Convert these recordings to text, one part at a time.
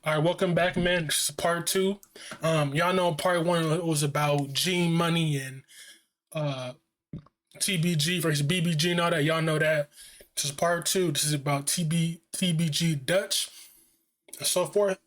All right, welcome back, man. This is part two. Y'all know part one was about G Money and uh TBG versus BBG and all that. Y'all know that. This is part two. This is about TBG Dutch and so forth.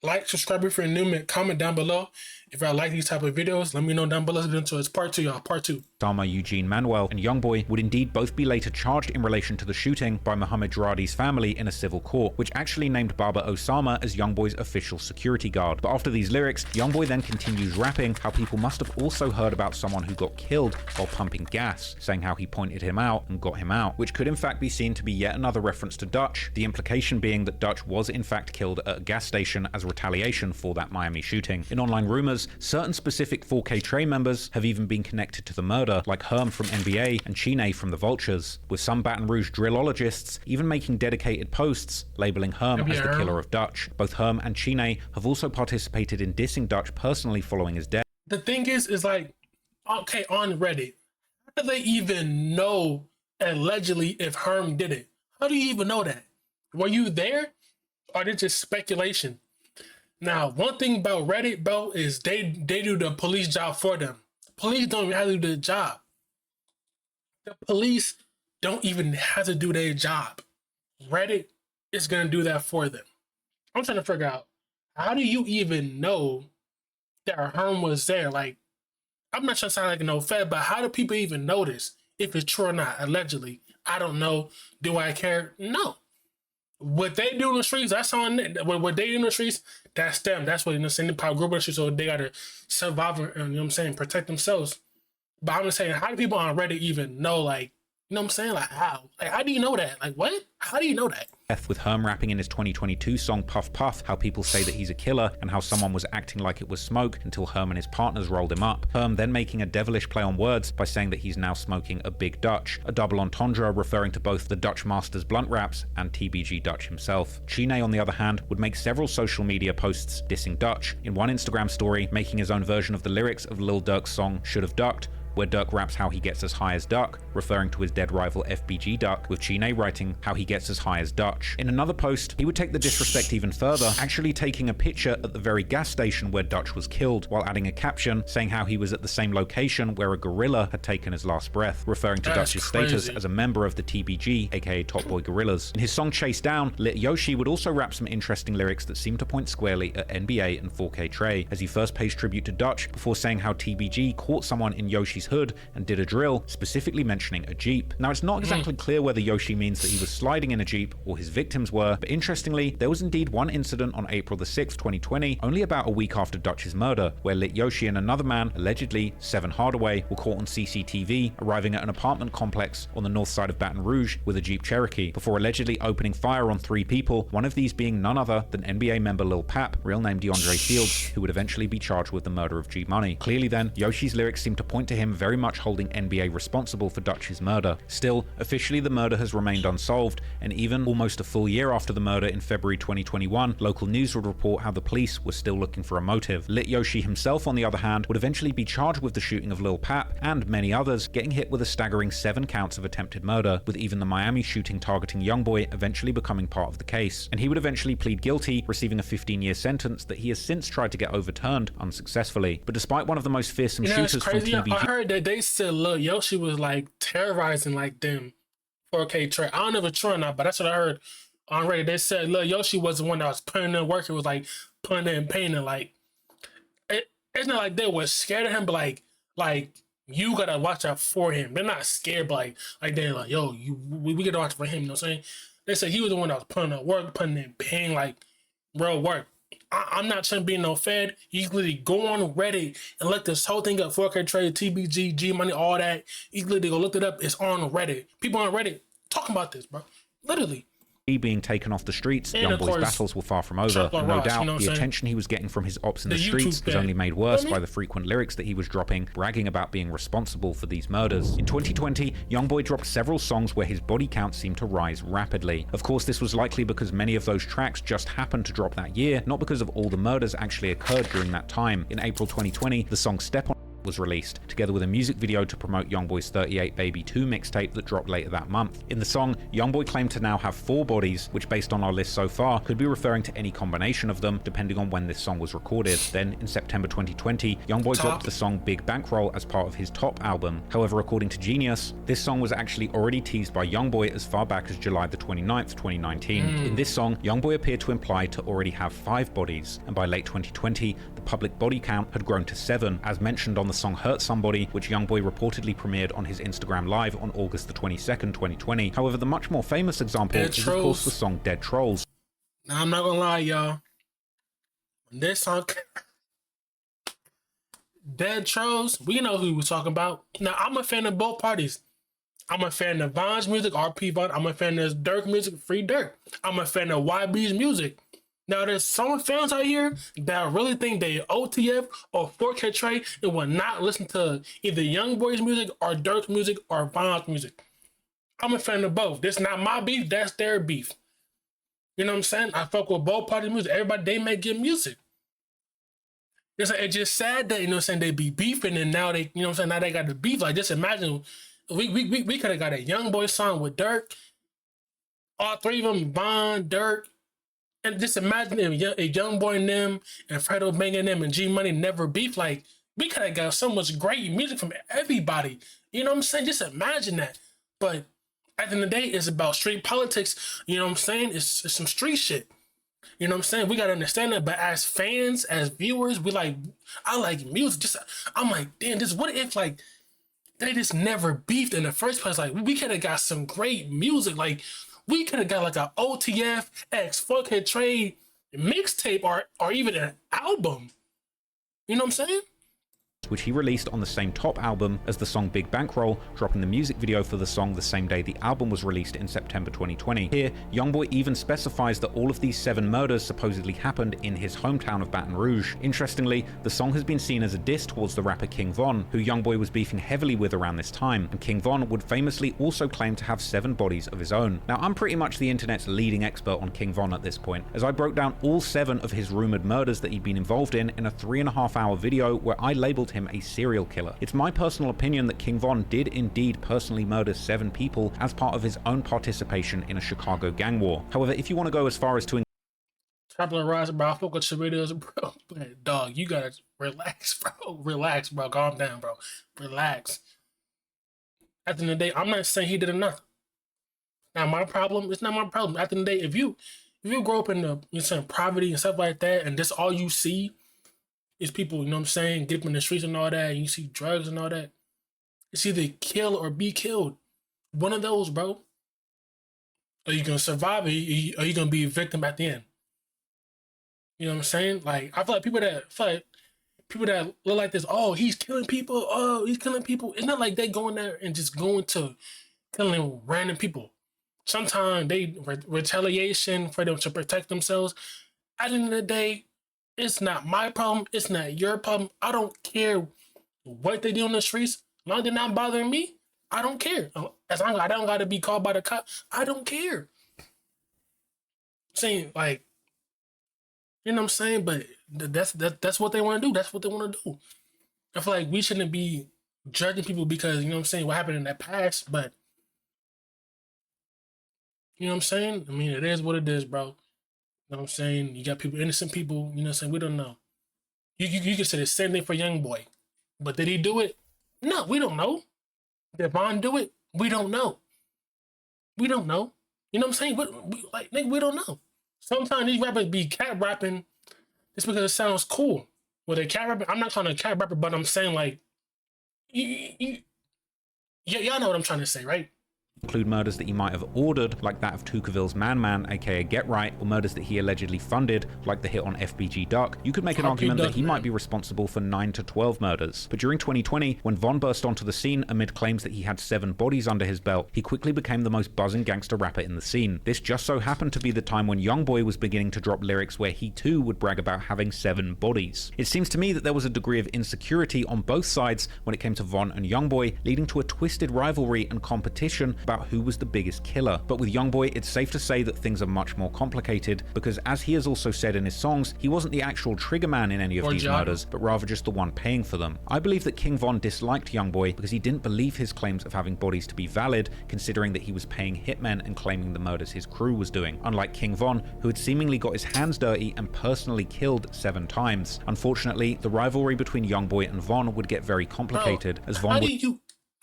Like, subscribe if you're new, man. Comment down below if y'all like these type of videos. Let me know down below. Let's get into it. It's part two, y'all. Part two. Osama Eugene Manuel and YoungBoy would indeed both be later charged in relation to the shooting by Mohammed Jaradi's family in a civil court, which actually named Baba Osama as YoungBoy's official security guard. But after these lyrics, YoungBoy then continues rapping how people must have also heard about someone who got killed while pumping gas, saying how he pointed him out and got him out, which could in fact be seen to be yet another reference to Dutch, the implication being that Dutch was in fact killed at a gas station as retaliation for that Miami shooting. In online rumors, certain specific 4K Trey members have even been connected to the murder, like Herm from NBA and Chine from the Vultures, with some Baton Rouge drillologists even making dedicated posts labeling Herm as the killer of Dutch. Both Herm and Chine have also participated in dissing Dutch personally following his death. The thing is like, okay, on Reddit, how do they even know allegedly if Herm did it? How do you even know that? Were you there? Or is it just speculation? Now, one thing about Reddit, bro, is they do the police job for them. Police don't even have to do the job. The police don't even have to do their job. Reddit is going to do that for them. I'm trying to figure out, how do you even know that Herm was there? Like, I'm not trying to sound like no fed, but how do people even know this? If it's true or not, allegedly. I don't know. Do I care? No. What they do in the streets, that's on them. What they do in the streets, that's them. That's what, you know, saying, power group of the streets, so they gotta survive and, you know what I'm saying, protect themselves. But I'm just saying, how do people on Reddit even know, like, you know what I'm saying? Like, how? Like, how do you know that? Like, what? How do you know that? With Herm rapping in his 2022 song Puff Puff how people say that he's a killer and how someone was acting like it was smoke until Herm and his partners rolled him up. Herm then making a devilish play on words by saying that he's now smoking a big Dutch, a double entendre referring to both the Dutch Master's blunt raps and TBG Dutch himself. Chine, on the other hand, would make several social media posts dissing Dutch, in one Instagram story making his own version of the lyrics of Lil Durk's song Should Have Ducked, where Durk raps how he gets as high as Duck, referring to his dead rival FBG Duck, with Chine writing how he gets as high as Dutch. In another post, he would take the disrespect even further, actually taking a picture at the very gas station where Dutch was killed, while adding a caption saying how he was at the same location where a gorilla had taken his last breath, referring to Dutch's status as a member of the TBG, aka Top Boy Gorillas. In his song Chase Down, Lit Yoshi would also rap some interesting lyrics that seem to point squarely at NBA and 4K Trey, as he first pays tribute to Dutch before saying how TBG caught someone in Yoshi's hood and did a drill, specifically mentioning a Jeep. Now, it's not exactly clear whether Yoshi means that he was sliding in a Jeep or his victims were, but interestingly, there was indeed one incident on April the 6th, 2020, only about a week after Dutch's murder, where Lit Yoshi and another man, allegedly Seven Hardaway, were caught on CCTV arriving at an apartment complex on the north side of Baton Rouge with a Jeep Cherokee, before allegedly opening fire on 3 people, one of these being none other than NBA member Lil Pap, real name DeAndre Fields, who would eventually be charged with the murder of G Money. Clearly then, Yoshi's lyrics seem to point to him very much holding NBA responsible for Dutch's murder. Still, officially the murder has remained unsolved, and even almost a full year after the murder in February 2021, local news would report how the police were still looking for a motive. Lit Yoshi himself, on the other hand, would eventually be charged with the shooting of Lil Pap, and many others, getting hit with a staggering 7 counts of attempted murder, with even the Miami shooting targeting YoungBoy eventually becoming part of the case. And he would eventually plead guilty, receiving a 15-year sentence that he has since tried to get overturned unsuccessfully. But despite one of the most fearsome shooters from TBG... I heard that they said Lil Yoshi was like terrorizing like them 4K Trey. I don't know if it's true or not, but that's what I heard on Reddit. They said Lil Yoshi was the one that was putting in work. It was like putting in pain, and like it's not like they were scared of him, but like you gotta watch out for him. They're not scared, but like they're like, yo, we gotta watch for him. You know what I'm saying? They said he was the one that was putting in work, putting in pain, like real work. I'm not trying to be no fed. You can literally go on Reddit and look this whole thing up. 4K Trade, TBG, G Money, all that. You can literally go look it up. It's on Reddit. People on Reddit talking about this, bro. Literally. being taken off the streets, YoungBoy's battles were far from over. No doubt, the attention he was getting from his ops in the streets was only made worse by the frequent lyrics that he was dropping, bragging about being responsible for these murders. In 2020, YoungBoy dropped several songs where his body count seemed to rise rapidly. Of course, this was likely because many of those tracks just happened to drop that year, not because of all the murders actually occurred during that time. In April 2020, the song Step On was released, together with a music video to promote YoungBoy's 38 Baby 2 mixtape that dropped later that month. In the song, YoungBoy claimed to now have 4 bodies, which based on our list so far could be referring to any combination of them depending on when this song was recorded. Then in September 2020, YoungBoy dropped the song Big Bankroll as part of his Top album. However, according to Genius, this song was actually already teased by YoungBoy as far back as July the 29th, 2019. In this song, YoungBoy appeared to imply to already have 5 bodies, and by late 2020, the public body count had grown to 7, as mentioned on the song Hurt Somebody, which YoungBoy reportedly premiered on his Instagram Live on August the 22nd, 2020. However, the much more famous example is of course the song Dead Trolls. Now, I'm not gonna lie, y'all. This song, Dead Trolls, we know who we're talking about. Now, I'm a fan of both parties. I'm a fan of Von's music, RP Von. I'm a fan of Dirk music, Free Dirk. I'm a fan of YB's music. Now, there's some fans out here that really think they OTF or 4K Trey and will not listen to either YoungBoy's music or Dirk's music or Von's music. I'm a fan of both. This is not my beef, that's their beef. You know what I'm saying? I fuck with both parties' music. Everybody, they make good music. It's just sad that, you know what I'm saying, they be beefing and now they, you know what I'm saying, now they got the beef. Like, just imagine, we could have got a YoungBoy song with Dirk, all 3 of them, Von, Dirk, and just imagine if a YoungBoy and them and Fredo Bang and them and G Money never beef. Like, we could have got so much great music from everybody. You know what I'm saying? Just imagine that. But at the end of the day, it's about street politics. You know what I'm saying? It's some street shit. You know what I'm saying? We gotta understand that. But as fans, as viewers, I like music. I'm like, damn, what if like they just never beefed in the first place? Like, we could have got some great music. Like, we could have got like a OTF X 4K Trade mixtape or even an album. You know what I'm saying? Which he released on the same Top album as the song Big Bankroll, dropping the music video for the song the same day the album was released in September 2020. Here, YoungBoy even specifies that all of these 7 murders supposedly happened in his hometown of Baton Rouge. Interestingly, the song has been seen as a diss towards the rapper King Von, who YoungBoy was beefing heavily with around this time, and King Von would famously also claim to have 7 bodies of his own. Now, I'm pretty much the internet's leading expert on King Von at this point, as I broke down all 7 of his rumored murders that he'd been involved in a 3.5-hour video where I labeled him a serial killer. It's my personal opinion that King Von did indeed personally murder 7 people as part of his own participation in a Chicago gang war. However, if you want to go as far as to Traveling Rise, bro, I fuck with your videos, bro. Dog, you gotta relax, bro. Relax, bro. Calm down, bro. Relax. At the end of the day, I'm not saying he did enough. Not my problem. It's not my problem. At the end of the day, if you grow up in poverty and stuff like that, and that's all you see is people, you know what I'm saying, get up in the streets and all that, and you see drugs and all that, it's either kill or be killed. One of those, bro. Are you gonna survive or are you gonna be a victim at the end? You know what I'm saying? Like, I feel like people that look like this, oh, he's killing people, it's not like they going there and just going to killing random people. Sometimes they retaliation for them to protect themselves. At the end of the day, it's not my problem. It's not your problem. I don't care what they do on the streets. As long as they're not bothering me, I don't care. As long as I don't got to be called by the cop, I don't care. Saying like, you know what I'm saying? But that's what they want to do. That's what they want to do. I feel like we shouldn't be judging people because, you know what I'm saying, what happened in that past. But, you know what I'm saying? I mean, it is what it is, bro. You know what I'm saying? You got people, innocent people, you know what I'm saying? We don't know. You can say the same thing for YoungBoy. But did he do it? No, we don't know. Did Von do it? We don't know. We don't know. You know what I'm saying? We don't know. Sometimes these rappers be cat rapping just because it sounds cool. Well, they cat rapping. I'm not calling a cat rapper, but I'm saying like, y'all know what I'm trying to say, right? Include murders that he might have ordered, like that of Tuckerville's Man Man, aka Get Right, or murders that he allegedly funded, like the hit on FBG Duck. You could make an argument that he might be responsible for 9 to 12 murders. But during 2020, when Von burst onto the scene amid claims that he had 7 bodies under his belt, he quickly became the most buzzing gangster rapper in the scene. This just so happened to be the time when YoungBoy was beginning to drop lyrics where he too would brag about having 7 bodies. It seems to me that there was a degree of insecurity on both sides when it came to Von and YoungBoy, leading to a twisted rivalry and competition about who was the biggest killer. But with YoungBoy, it's safe to say that things are much more complicated, because as he has also said in his songs, he wasn't the actual triggerman in any of these murders, but rather just the one paying for them. I believe that King Von disliked YoungBoy because he didn't believe his claims of having bodies to be valid, considering that he was paying hitmen and claiming the murders his crew was doing, unlike King Von, who had seemingly got his hands dirty and personally killed 7 times. Unfortunately, the rivalry between YoungBoy and Von would get very complicated, as Von would...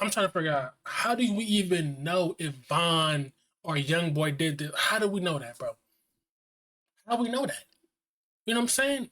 I'm trying to figure out, how do we even know if Von or YoungBoy did this? How do we know that, bro? How do we know that? You know what I'm saying?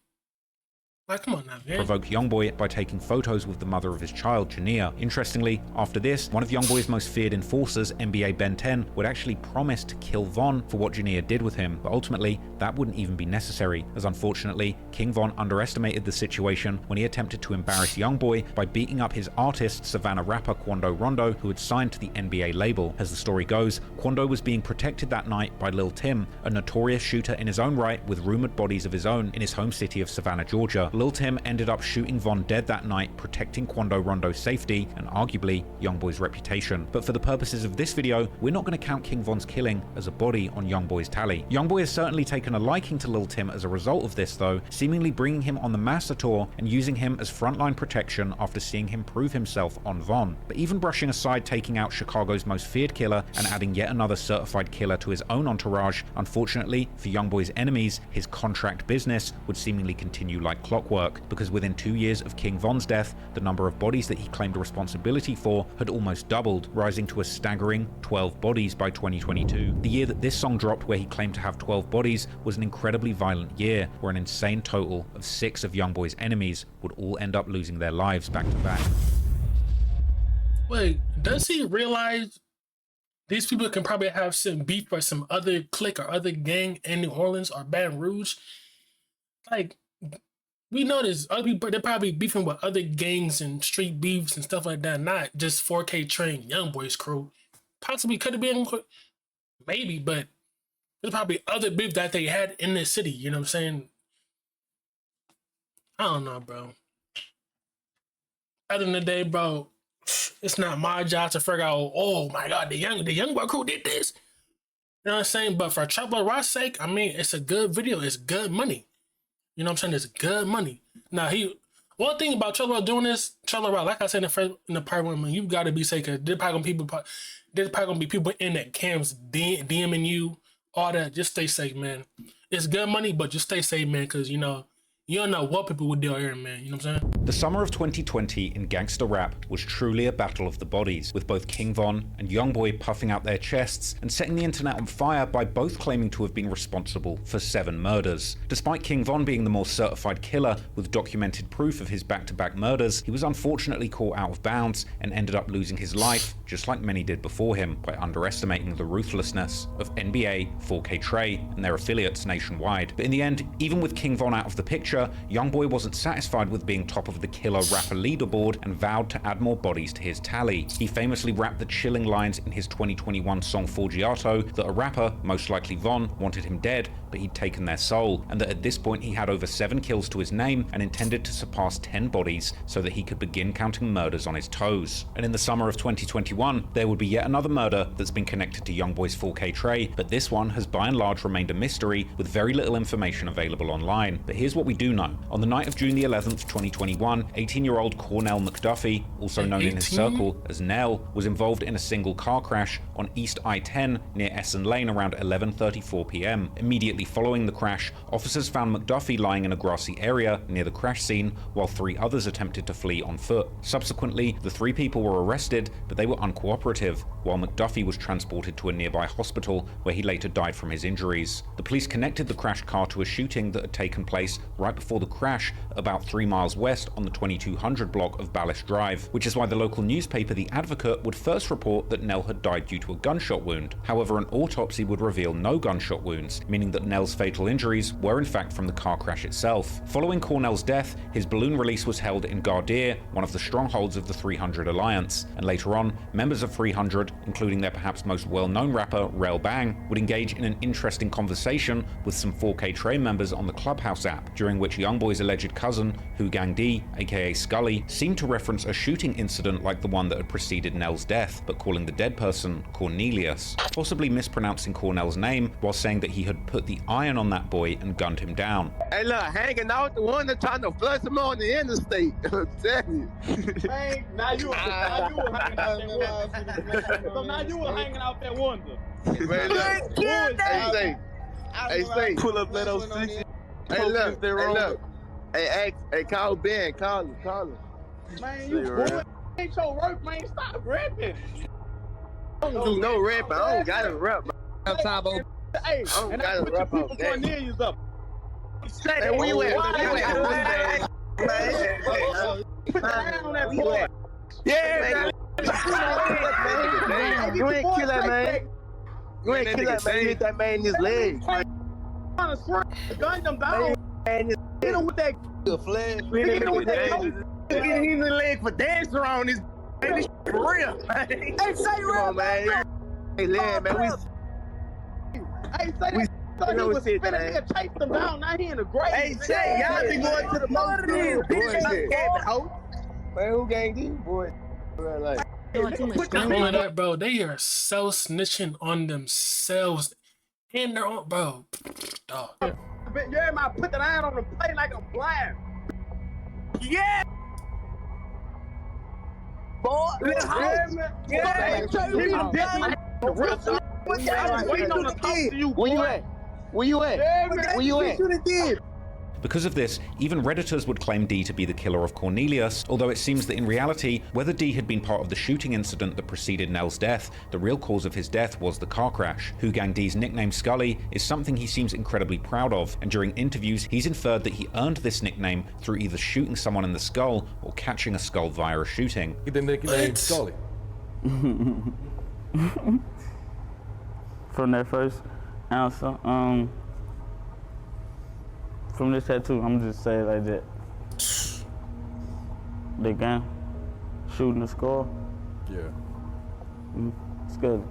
Like, come on now, man. Provoke YoungBoy by taking photos with the mother of his child, Jania. Interestingly, after this, one of YoungBoy's most feared enforcers, NBA Ben 10, would actually promise to kill Von for what Jania did with him, but ultimately, that wouldn't even be necessary, as unfortunately, King Von underestimated the situation when he attempted to embarrass YoungBoy by beating up his artist, Savannah rapper Quando Rondo, who had signed to the NBA label. As the story goes, Quando was being protected that night by Lil Tim, a notorious shooter in his own right with rumored bodies of his own in his home city of Savannah, Georgia. Lil Tim ended up shooting Von dead that night, protecting Quando Rondo's safety and arguably YoungBoy's reputation. But for the purposes of this video, we're not going to count King Von's killing as a body on YoungBoy's tally. YoungBoy has certainly taken a liking to Lil Tim as a result of this though, seemingly bringing him on the Massa tour and using him as frontline protection after seeing him prove himself on Von. But even brushing aside taking out Chicago's most feared killer and adding yet another certified killer to his own entourage, unfortunately for YoungBoy's enemies, his contract business would seemingly continue like clockwork, because within 2 years of King Von's death, the number of bodies that he claimed responsibility for had almost doubled, rising to a staggering 12 bodies by 2022. The year that this song dropped, where he claimed to have 12 bodies, was an incredibly violent year, where an insane total of 6 of YoungBoy's enemies would all end up losing their lives back to back. Wait, does he realize these people can probably have some beef with some other clique or other gang in New Orleans or Baton Rouge? Like, we know this. Other people, they're probably beefing with other gangs and street beefs and stuff like that, not just 4K trained YoungBoy's crew. Possibly could have been, maybe, but there's probably other beef that they had in the city, you know what I'm saying? I don't know, bro. At the end of the day, bro, it's not my job to figure out, oh my God, the YoungBoy crew did this. You know what I'm saying? But for Trouble Rock's sake, I mean, it's a good video. It's good money. You know what I'm saying? It's good money. Now, one thing about Trouble Rock doing this, Trouble Rock, like I said in the part 1, man, you got to be safe, because there's probably going to be people in that camps DMing you, all that. Just stay safe, man. It's good money, but just stay safe, man, because, you know, you don't know what people would do here, man. You know what I'm saying? The summer of 2020 in gangster rap was truly a battle of the bodies, with both King Von and YoungBoy puffing out their chests and setting the internet on fire by both claiming to have been responsible for 7 murders. Despite King Von being the more certified killer with documented proof of his back-to-back murders, he was unfortunately caught out of bounds and ended up losing his life, just like many did before him, by underestimating the ruthlessness of NBA, 4K Trey, and their affiliates nationwide. But in the end, even with King Von out of the picture, YoungBoy wasn't satisfied with being top of the killer rapper leaderboard and vowed to add more bodies to his tally. He famously rapped the chilling lines in his 2021 song Forgiato that a rapper, most likely Von, wanted him dead, but he'd taken their soul, and that at this point he had over 7 kills to his name and intended to surpass 10 bodies so that he could begin counting murders on his toes. And in the summer of 2021, there would be yet another murder that's been connected to YoungBoy's 4K Trey, but this one has by and large remained a mystery with very little information available online. But here's what we do know. On the night of June the 11th, 2021, 18-year-old Cornell McDuffie, also known in his circle as Nell, was involved in a single car crash on East I-10 near Essen Lane around 11:34 p.m. Immediately following the crash, officers found McDuffie lying in a grassy area near the crash scene, while 3 others attempted to flee on foot. Subsequently, the 3 people were arrested, but they were uncooperative, while McDuffie was transported to a nearby hospital where he later died from his injuries. The police connected the crashed car to a shooting that had taken place right before the crash about 3 miles west on the 2200 block of Ballas Drive, which is why the local newspaper The Advocate would first report that Nell had died due to a gunshot wound. However, an autopsy would reveal no gunshot wounds, meaning that Nell's fatal injuries were in fact from the car crash itself. Following Cornell's death, his balloon release was held in Gardir, one of the strongholds of the 300 Alliance, and later on, members of 300, including their perhaps most well-known rapper, Rel Bang, would engage in an interesting conversation with some 4K Trey members on the Clubhouse app, during which which YoungBoy's alleged cousin, Gang D, aka Scully, seemed to reference a shooting incident like the one that had preceded Nell's death, but calling the dead person Cornelius, possibly mispronouncing Cornell's name while saying that he had put the iron on that boy and gunned him down. Hey, look, hanging out the one that's trying to flush him on the interstate. I'm telling you. Hey, now you were hanging out that window. So now you were hanging out that window. Hey, say, pull up that 06. Hey, look. Hey, call Ben. Call him. Man, you boy, ain't your work, man. Stop rapping. I don't do no rapping. I don't got to rap. Hey, and I put your people Cornelius up. Hey, where you at? Yeah, man. You ain't kill that man. You ain't kill that man. You hit that man in his leg. Gun them down. Hit him with that. Flash. Hit him with that. Hit him in the leg for dancing around this. This for real. Hey, say real, man. Hey, man. Hey, say that. Thought he was spinning there, chased them down. Now he in the grave. Hey, say, y'all be going to the most man, who gang these boys? Like, not only that, bro, they are so snitching on themselves and their own, bro. Dog. Yeah, man, put that iron on the plate like a blind. yeah. Boy, Where you at? Because of this, even Redditors would claim D to be the killer of Cornelius, although it seems that in reality, whether D had been part of the shooting incident that preceded Nell's death, the real cause of his death was the car crash. Gang D's nickname Scully is something he seems incredibly proud of, and during interviews, he's inferred that he earned this nickname through either shooting someone in the skull or catching a skull via a shooting. Get the nickname Scully. From that first answer, from this tattoo, I'm just saying like that. The gun, shooting the skull. Yeah. It's good.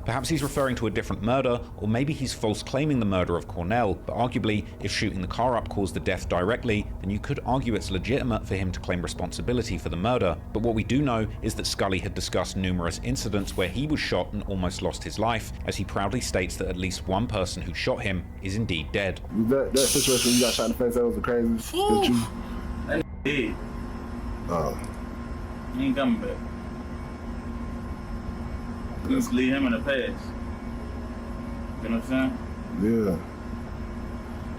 Perhaps he's referring to a different murder, or maybe he's false claiming the murder of Cornell, but arguably, if shooting the car up caused the death directly, then you could argue it's legitimate for him to claim responsibility for the murder. But what we do know is that Scully had discussed numerous incidents where he was shot and almost lost his life, as he proudly states that at least one person who shot him is indeed dead. That situation you got shot in the face, that was the craziest. That dead. Oh. He ain't coming back. Just leave him in the past. You know what I'm saying? Yeah.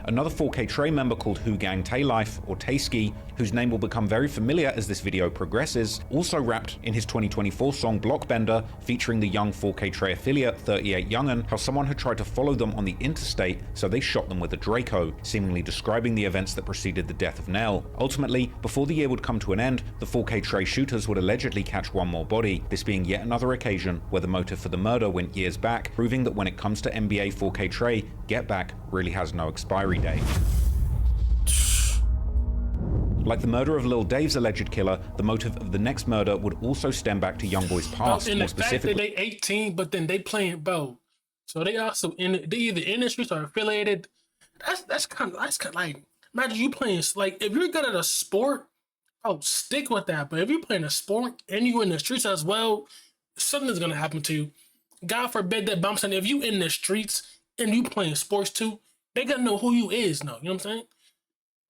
Another 4K Trey member called Gang Taylife, or Tayski, whose name will become very familiar as this video progresses, also rapped in his 2024 song Blockbender, featuring the young 4K Trey affiliate 38 Young'un, how someone had tried to follow them on the interstate, so they shot them with a Draco, seemingly describing the events that preceded the death of Nell. Ultimately, before the year would come to an end, the 4K Trey shooters would allegedly catch one more body, this being yet another occasion where the motive for the murder went years back, proving that when it comes to NBA 4K Trey, Get Back really has no expiry date. Like the murder of Lil Dave's alleged killer, the motive of the next murder would also stem back to YoungBoy's past, and more the fact specifically. that they 18, but then they playing bro, so they also they either in the streets or affiliated. That's kind of like, imagine you playing, like, if you're good at a sport, oh, stick with that. But if you're playing a sport and you in the streets as well, something's gonna happen to you. God forbid that bumps. And if you in the streets and you playing sports too, they gotta know who you is now. You know what I'm saying?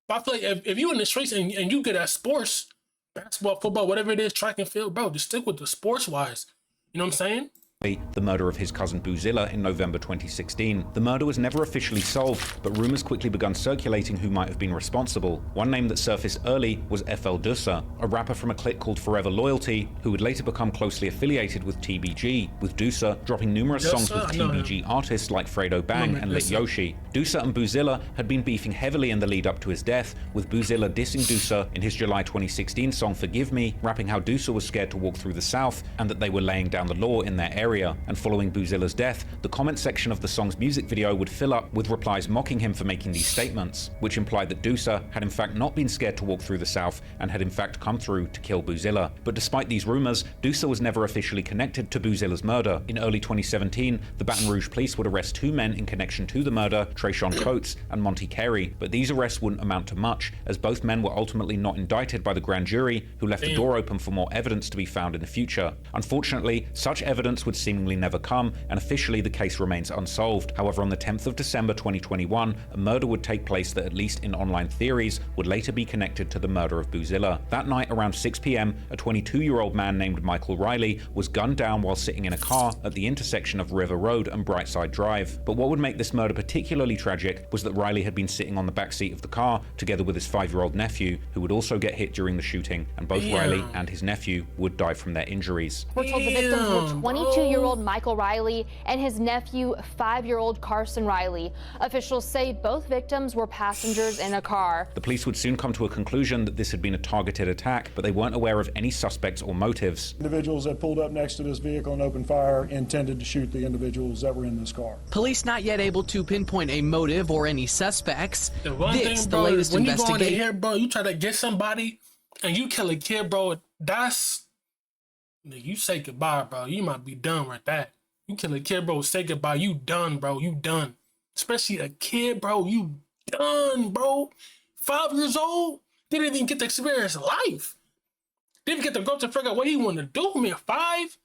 But I feel like if you in the streets and you good at sports, basketball, football, whatever it is, track and field, bro, just stick with the sports wise. You know what I'm saying? The murder of his cousin Boozilla in November 2016. The murder was never officially solved, but rumors quickly begun circulating who might have been responsible. One name that surfaced early was FL Dusa, a rapper from a clique called Forever Loyalty, who would later become closely affiliated with TBG, with Dusa dropping numerous songs with TBG artists like Fredo Bang and Lit Yoshi. Dusa and Boozilla had been beefing heavily in the lead up to his death, with Boozilla dissing Dusa in his July 2016 song Forgive Me, rapping how Dusa was scared to walk through the South and that they were laying down the law in their area area. And following Boozilla's death, the comment section of the song's music video would fill up with replies mocking him for making these statements, which implied that Doosa had in fact not been scared to walk through the South and had in fact come through to kill Boozilla. But despite these rumors, Doosa was never officially connected to Boozilla's murder. In early 2017, the Baton Rouge police would arrest 2 men in connection to the murder, Trayshawn Coates and Monty Carey, but these arrests wouldn't amount to much, as both men were ultimately not indicted by the grand jury, who left the door open for more evidence to be found in the future. Unfortunately, such evidence would seemingly never come, and officially the case remains unsolved. However, on the 10th of December 2021, a murder would take place that, at least in online theories, would later be connected to the murder of Boozilla. That night, around 6 p.m, a 22-year-old man named Mickal Riley was gunned down while sitting in a car at the intersection of River Road and Brightside Drive. But what would make this murder particularly tragic was that Riley had been sitting on the back seat of the car together with his 5-year-old nephew, who would also get hit during the shooting, and both Riley and his nephew would die from their injuries. We're told the victims were 22-year-old Mickal Riley and his nephew, 5-year-old Carson Riley. Officials say both victims were passengers in a car. The police would soon come to a conclusion that this had been a targeted attack, but they weren't aware of any suspects or motives. Individuals that pulled up next to this vehicle and opened fire intended to shoot the individuals that were in this car. Police not yet able to pinpoint a motive or any suspects. The one This, thing, the bro, latest when you go in investigation. here, bro, you try to get somebody and you kill a kid, bro, that's... You say goodbye, bro. You might be done with that. You kill a kid, bro, say goodbye. You done, bro. You done. Especially a kid, bro. You done, bro. 5 years old? Didn't even get to experience life. Didn't get to go to figure out what he wanted to do, man. 5?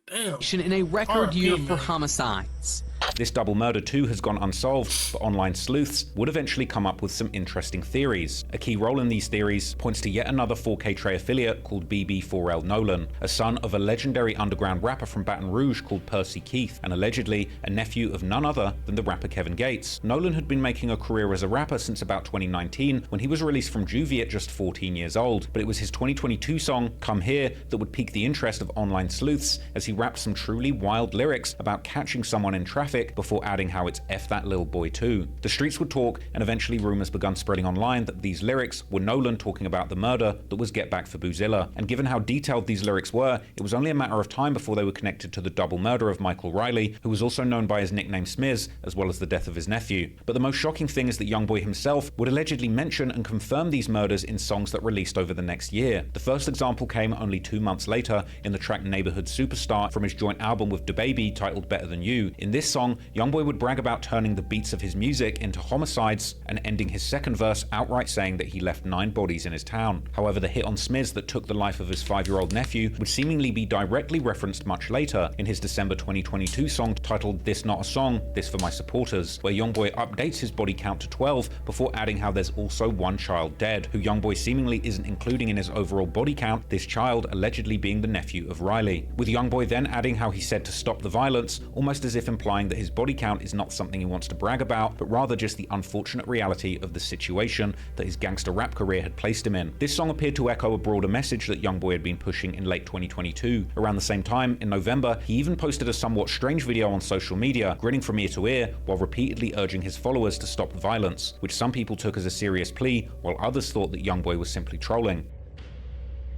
Damn. In a record RP, year man. for homicides. This double murder too has gone unsolved, but online sleuths would eventually come up with some interesting theories. A key role in these theories points to yet another 4K Trey affiliate called BB4L Nolan, a son of a legendary underground rapper from Baton Rouge called Percy Keith, and allegedly a nephew of none other than the rapper Kevin Gates. Nolan had been making a career as a rapper since about 2019, when he was released from juvie at just 14 years old, but it was his 2022 song, Come Here, that would pique the interest of online sleuths, as he rapped some truly wild lyrics about catching someone in traffic before adding how it's F that little boy too. The streets would talk, and eventually rumors begun spreading online that these lyrics were Nolan talking about the murder that was Get Back for Boozilla. And given how detailed these lyrics were, it was only a matter of time before they were connected to the double murder of Mickal Riley, who was also known by his nickname Smiz, as well as the death of his nephew. But the most shocking thing is that YoungBoy himself would allegedly mention and confirm these murders in songs that released over the next year. The first example came only 2 months later in the track Neighborhood Superstar from his joint album with DaBaby titled Better Than You. In this song, YoungBoy would brag about turning the beats of his music into homicides and ending his second verse outright saying that he left 9 bodies in his town. However, the hit on Smiz that took the life of his 5-year-old nephew would seemingly be directly referenced much later in his December 2022 song titled This Not a Song, This For My Supporters, where YoungBoy updates his body count to 12 before adding how there's also 1 child dead, who YoungBoy seemingly isn't including in his overall body count, this child allegedly being the nephew of Riley. With YoungBoy then adding how he said to stop the violence, almost as if implying that his body count is not something he wants to brag about, but rather just the unfortunate reality of the situation that his gangster rap career had placed him in. This song appeared to echo a broader message that YoungBoy had been pushing in late 2022. Around the same time, in November, he even posted a somewhat strange video on social media, grinning from ear to ear while repeatedly urging his followers to stop the violence, which some people took as a serious plea, while others thought that YoungBoy was simply trolling.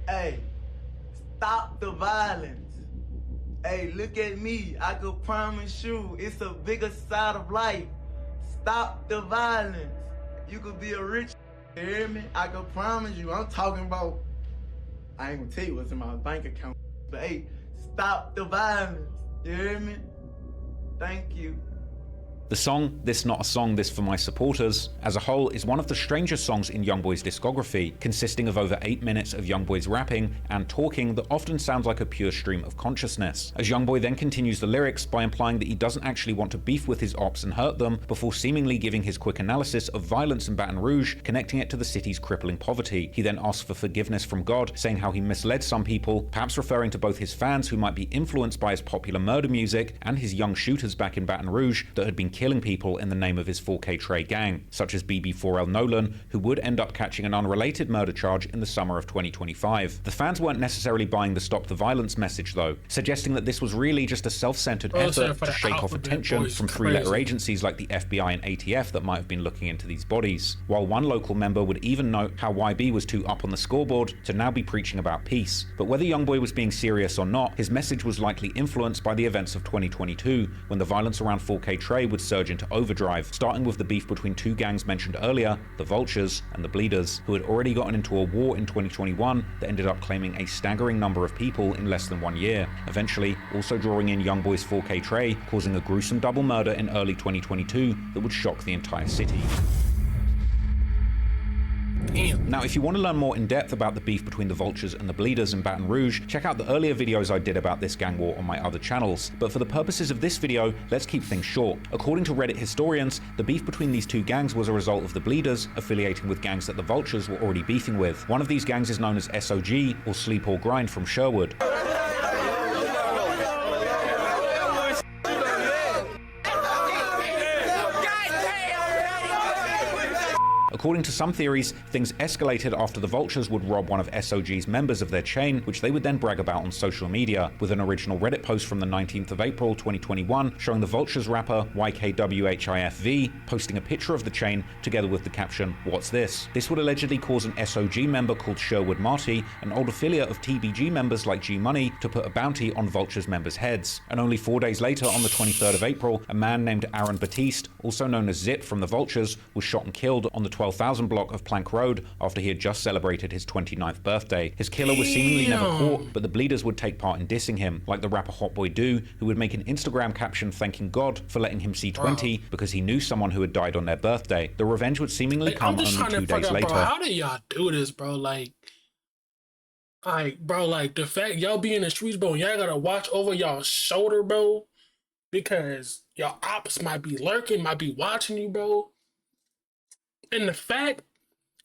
Hey, stop the violence. Hey, look at me. I could promise you it's a bigger side of life. Stop the violence. You could be a rich, you hear me? I could promise you. I'm talking about, I ain't gonna tell you what's in my bank account, but hey, stop the violence. You hear me? Thank you. The song, This Not a Song, This For My Supporters, as a whole is one of the strangest songs in YoungBoy's discography, consisting of over 8 minutes of YoungBoy's rapping and talking that often sounds like a pure stream of consciousness, as YoungBoy then continues the lyrics by implying that he doesn't actually want to beef with his ops and hurt them, before seemingly giving his quick analysis of violence in Baton Rouge, connecting it to the city's crippling poverty. He then asks for forgiveness from God, saying how he misled some people, perhaps referring to both his fans who might be influenced by his popular murder music and his young shooters back in Baton Rouge that had been killing people in the name of his 4K Trey gang, such as BB4L Nolan, who would end up catching an unrelated murder charge in the summer of 2025. The fans weren't necessarily buying the Stop the Violence message though, suggesting that this was really just a self-centered effort to shake off attention from three-letter agencies like the FBI and ATF that might have been looking into these bodies. While one local member would even note how YB was too up on the scoreboard to now be preaching about peace. But whether YoungBoy was being serious or not, his message was likely influenced by the events of 2022, when the violence around 4K Trey would surge into overdrive, starting with the beef between two gangs mentioned earlier, the Vultures and the Bleeders, who had already gotten into a war in 2021 that ended up claiming a staggering number of people in less than 1 year, eventually also drawing in YoungBoy's 4K Trey, causing a gruesome double murder in early 2022 that would shock the entire city. Now, if you want to learn more in depth about the beef between the Vultures and the Bleeders in Baton Rouge, check out the earlier videos I did about this gang war on my other channels. But for the purposes of this video, let's keep things short. According to Reddit historians, the beef between these two gangs was a result of the Bleeders affiliating with gangs that the Vultures were already beefing with. One of these gangs is known as SOG, or Sleep or Grind, from Sherwood. According to some theories, things escalated after the Vultures would rob one of SOG's members of their chain, which they would then brag about on social media, with an original Reddit post from the 19th of April 2021 showing the Vultures rapper YKWHIFV posting a picture of the chain together with the caption, "What's this?" This would allegedly cause an SOG member called Sherwood Marty, an old affiliate of TBG members like G Money, to put a bounty on Vultures members' heads. And only 4 days later, on the 23rd of April, a man named Aaron Batiste, also known as Zip from the Vultures, was shot and killed on the 12,000 block of Plank Road after he had just celebrated his 29th birthday. His killer was seemingly never caught, but the Bleeders would take part in dissing him, like the rapper Hotboy Do, who would make an Instagram caption thanking God for letting him see 20 because he knew someone who had died on their birthday. The revenge would seemingly come only 2 days later. Bro, how do y'all do this, bro? Like, the fact y'all be in the streets, bro, y'all gotta watch over y'all's shoulder, bro, because y'all ops might be lurking, might be watching you, bro. And the fact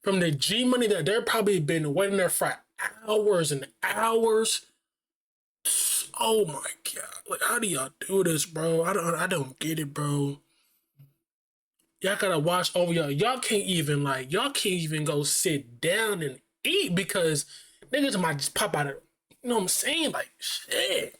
from the G Money that they're probably been waiting there for hours and hours. Oh my God. Like, how do y'all do this, bro? I don't get it, bro. Y'all gotta watch over y'all. Y'all can't even go sit down and eat because niggas might just pop out of, you know what I'm saying? Like, shit.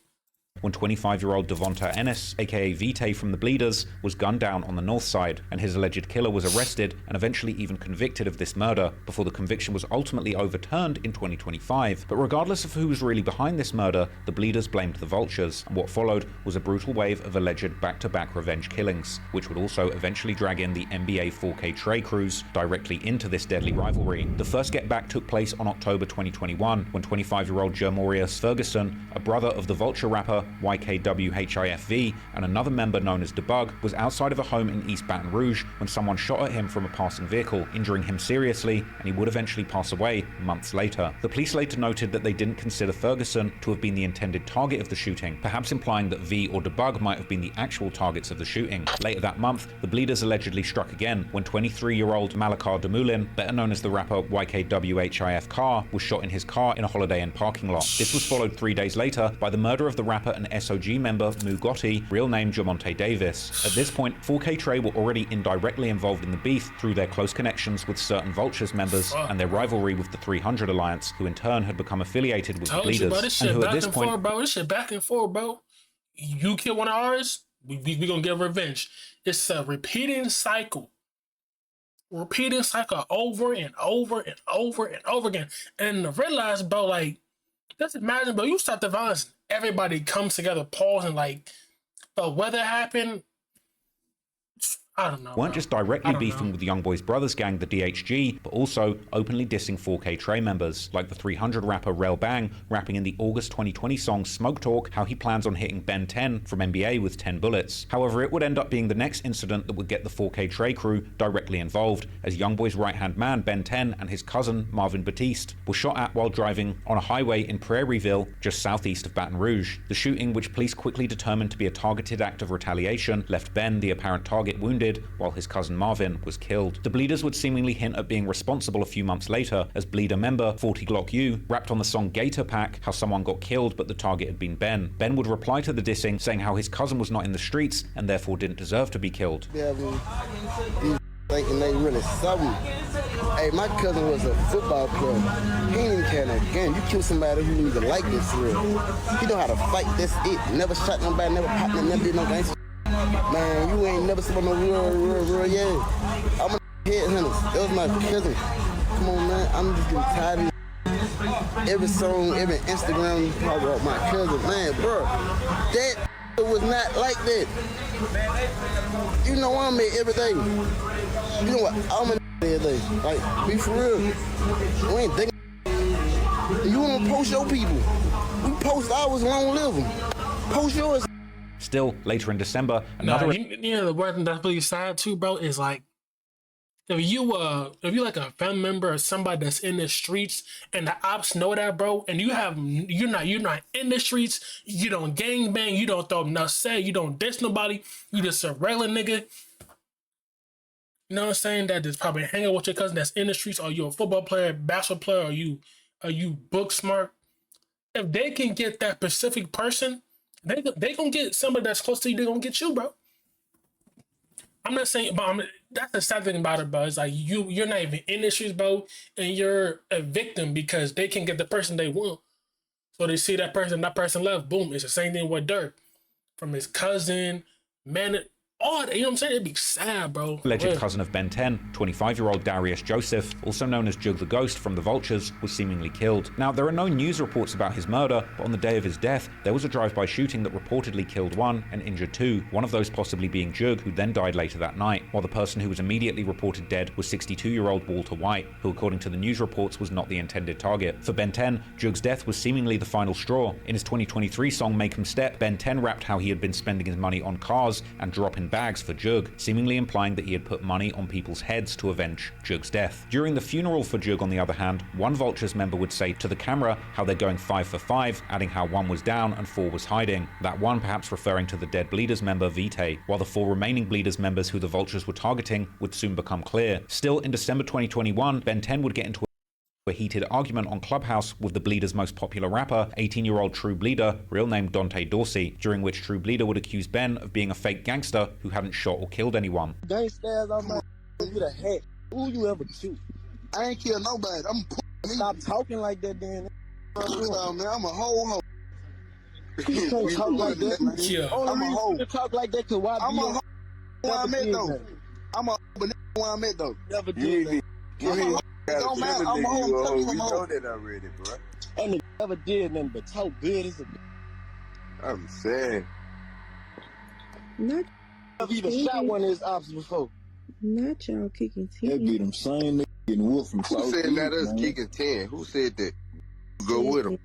When 25-year-old Devonta Ennis, aka Vitae from the Bleeders, was gunned down on the north side, and his alleged killer was arrested and eventually even convicted of this murder, before the conviction was ultimately overturned in 2025. But regardless of who was really behind this murder, the Bleeders blamed the Vultures, and what followed was a brutal wave of alleged back-to-back revenge killings, which would also eventually drag in the NBA 4K Trey crews directly into this deadly rivalry. The first get back took place on October 2021, when 25-year-old Jermorius Ferguson, a brother of the Vulture rapper YKWHIFV, and another member known as Debug, was outside of a home in East Baton Rouge when someone shot at him from a passing vehicle, injuring him seriously, and he would eventually pass away months later. The police later noted that they didn't consider Ferguson to have been the intended target of the shooting, perhaps implying that V or Debug might have been the actual targets of the shooting. Later that month, the Bleeders allegedly struck again when 23-year-old Malakar Demulin, better known as the rapper YKWHIF Car, was shot in his car in a Holiday Inn parking lot. This was followed 3 days later by the murder of the rapper and SOG member Mu Gotti, real name Jamonte Davis. At this point, 4K Trey were already indirectly involved in the beef through their close connections with certain Vultures members and their rivalry with the 300 Alliance, who in turn had become affiliated with the Bleeders, and who at this point, this shit back and forth, bro. You kill one of ours, we gonna get revenge. It's a repeating cycle over and over and over and over again. And to realize, bro, like, just imagine, bro, you stop the violence, everybody comes together, pause, and like, but whether happened, I don't know. Weren't just directly beefing with the YoungBoy's brothers gang, the DHG, but also openly dissing 4K Trey members, like the 300 rapper Rel Bang, rapping in the August 2020 song Smoke Talk how he plans on hitting Ben 10 from NBA with 10 bullets. However, it would end up being the next incident that would get the 4K Trey crew directly involved, as YoungBoy's right-hand man Ben 10 and his cousin Marvin Batiste were shot at while driving on a highway in Prairieville, just southeast of Baton Rouge. The shooting, which police quickly determined to be a targeted act of retaliation, left Ben, the apparent target, wounded wounded, while his cousin Marvin was killed. The Bleeders would seemingly hint at being responsible a few months later, as Bleeder member 40 Glock U rapped on the song Gator Pack how someone got killed but the target had been Ben. Ben would reply to the dissing saying how his cousin was not in the streets and therefore didn't deserve to be killed. Yeah, these thinking they really something. Hey, my cousin was a football player. He ain't even carrying a gun. You kill somebody who even like this real. He know how to fight, that's it. Never shot nobody, never popped nothing, never did no gangster. Man, you ain't never seen no real, yeah. I'm a headhunters. That was my cousin. Come on, man, I'm just getting tired of this. Every song, every Instagram, talk about my cousin. Man, bro, that was not like that. You know I'm at everything. You know what? I'm in every day. Like, be for real. We ain't thinking. You wanna post your people. We post ours and don't live them. Post yours. Still, later in December, another... you know, the one that's really sad too, bro, is like, if you like a family member or somebody that's in the streets and the ops know that, bro, and you're not in the streets, you don't gangbang, you don't throw no say, you don't diss nobody, you just a regular nigga. You know what I'm saying? That just probably hang out with your cousin that's in the streets, or you a football player, basketball player, or you book smart. If they can get that specific person, they gonna get somebody that's close to you, they gonna get you, bro. I'm not saying, but that's the sad thing about it, bro. It's like you're not even in the streets, bro, and you're a victim because they can get the person they want. So they see that person left, boom. It's the same thing with Dirk. From his cousin, man, all that, you know what I'm saying? It'd be sad, bro. Alleged cousin of Ben 10, 25-year-old Darius Joseph, also known as Jug the Ghost from the Vultures, was seemingly killed. Now, there are no news reports about his murder, but on the day of his death, there was a drive-by shooting that reportedly killed one and injured two, one of those possibly being Jug, who then died later that night, while the person who was immediately reported dead was 62-year-old Walter White, who according to the news reports was not the intended target. For Ben 10, Jug's death was seemingly the final straw. In his 2023 song Make 'Em Step, Ben 10 rapped how he had been spending his money on cars and dropping bags for Jug, seemingly implying that he had put money on people's heads to avenge Jug's death. During the funeral for Jug, on the other hand, one Vultures member would say to the camera how they're going 5 for 5, adding how 1 was down and 4 was hiding. That 1 perhaps referring to the dead Bleeders member Vitae, while the 4 remaining Bleeders members who the Vultures were targeting would soon become clear. Still, in December 2021, Ben 10 would get into a heated argument on Clubhouse with the Bleeders' most popular rapper, 18-year-old True Bleeder, real name Dante Dorsey, during which True Bleeder would accuse Ben of being a fake gangster who hadn't shot or killed anyone. Gangsters on my with a hat. Who you ever shoot? I ain't kill nobody. Stop talking like that, then. Man, I'm a whole hoe. You can't talk like that, man. Yeah. I'm a hoe. You talk like that, cause why? I'm a hoe. Where I'm at though. I'm a but where I'm at though. Never did that. Don't matter. I'm a hoe. You know that already, bro. And never did nothing but talk good as a. I'm saying. Not. I've even shot one of his ops before. Not y'all kicking 10. That be them same niggas getting wolf from South. Who said that us kicking 10? Who said that? Go with them.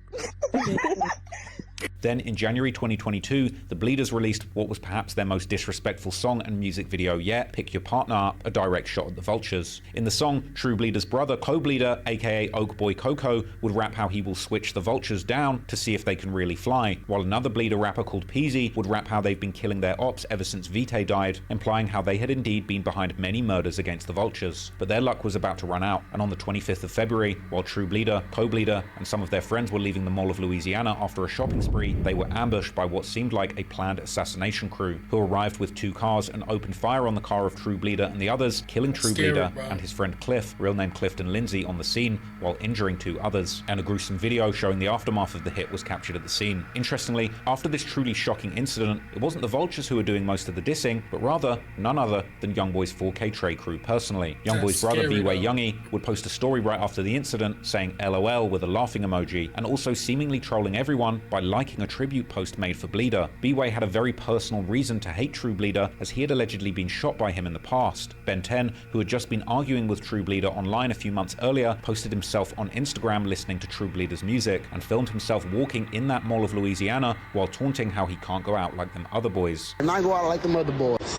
Then, in January 2022, the Bleeders released what was perhaps their most disrespectful song and music video yet, Pick Your Partner Up, a direct shot at the Vultures. In the song, True Bleeder's brother, Co-Bleeder, aka Oakboy Coco, would rap how he will switch the Vultures down to see if they can really fly, while another Bleeder rapper called Peasy would rap how they've been killing their ops ever since Vitae died, implying how they had indeed been behind many murders against the Vultures. But their luck was about to run out, and on the 25th of February, while True Bleeder, Co-Bleeder, and some of their friends were leaving the Mall of Louisiana after a shopping spree, they were ambushed by what seemed like a planned assassination crew, who arrived with 2 cars and opened fire on the car of True Bleeder and the others, killing True Bleeder and his friend Cliff, real name Clifton Lindsay, on the scene, while injuring 2 others. And a gruesome video showing the aftermath of the hit was captured at the scene. Interestingly, after this truly shocking incident, it wasn't the Vultures who were doing most of the dissing, but rather none other than YoungBoy's 4K Trey crew personally. YoungBoy's brother B-Way Youngie would post a story right after the incident saying LOL with a laughing emoji, and also seemingly trolling everyone by liking a tribute post made for Bleeder. B-Way had a very personal reason to hate True Bleeder, as he had allegedly been shot by him in the past. Ben 10, who had just been arguing with True Bleeder online a few months earlier, posted himself on Instagram listening to True Bleeder's music, and filmed himself walking in that Mall of Louisiana while taunting how he can't go out like them other boys. And I go out like them other boys.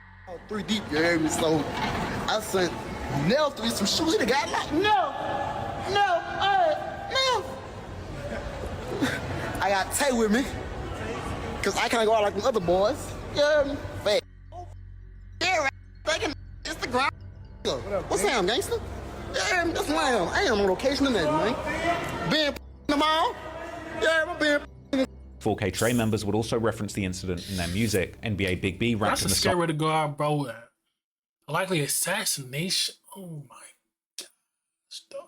3 deep, you heard me? So I sent Nell 3 some shoes. The guy like, no. I got Tay with me, cause I can't go out like them other boys. Yeah, fake. Yeah, right. grind. What's up, gangster? Yeah, that's who I am. I am on location and that, man. Being in the mall. Yeah, I'm being 4K Trey members would also reference the incident in their music. NBA Big B rapped That's in a the scary song. way to go out, bro. Likely assassination. Oh my gosh, dog.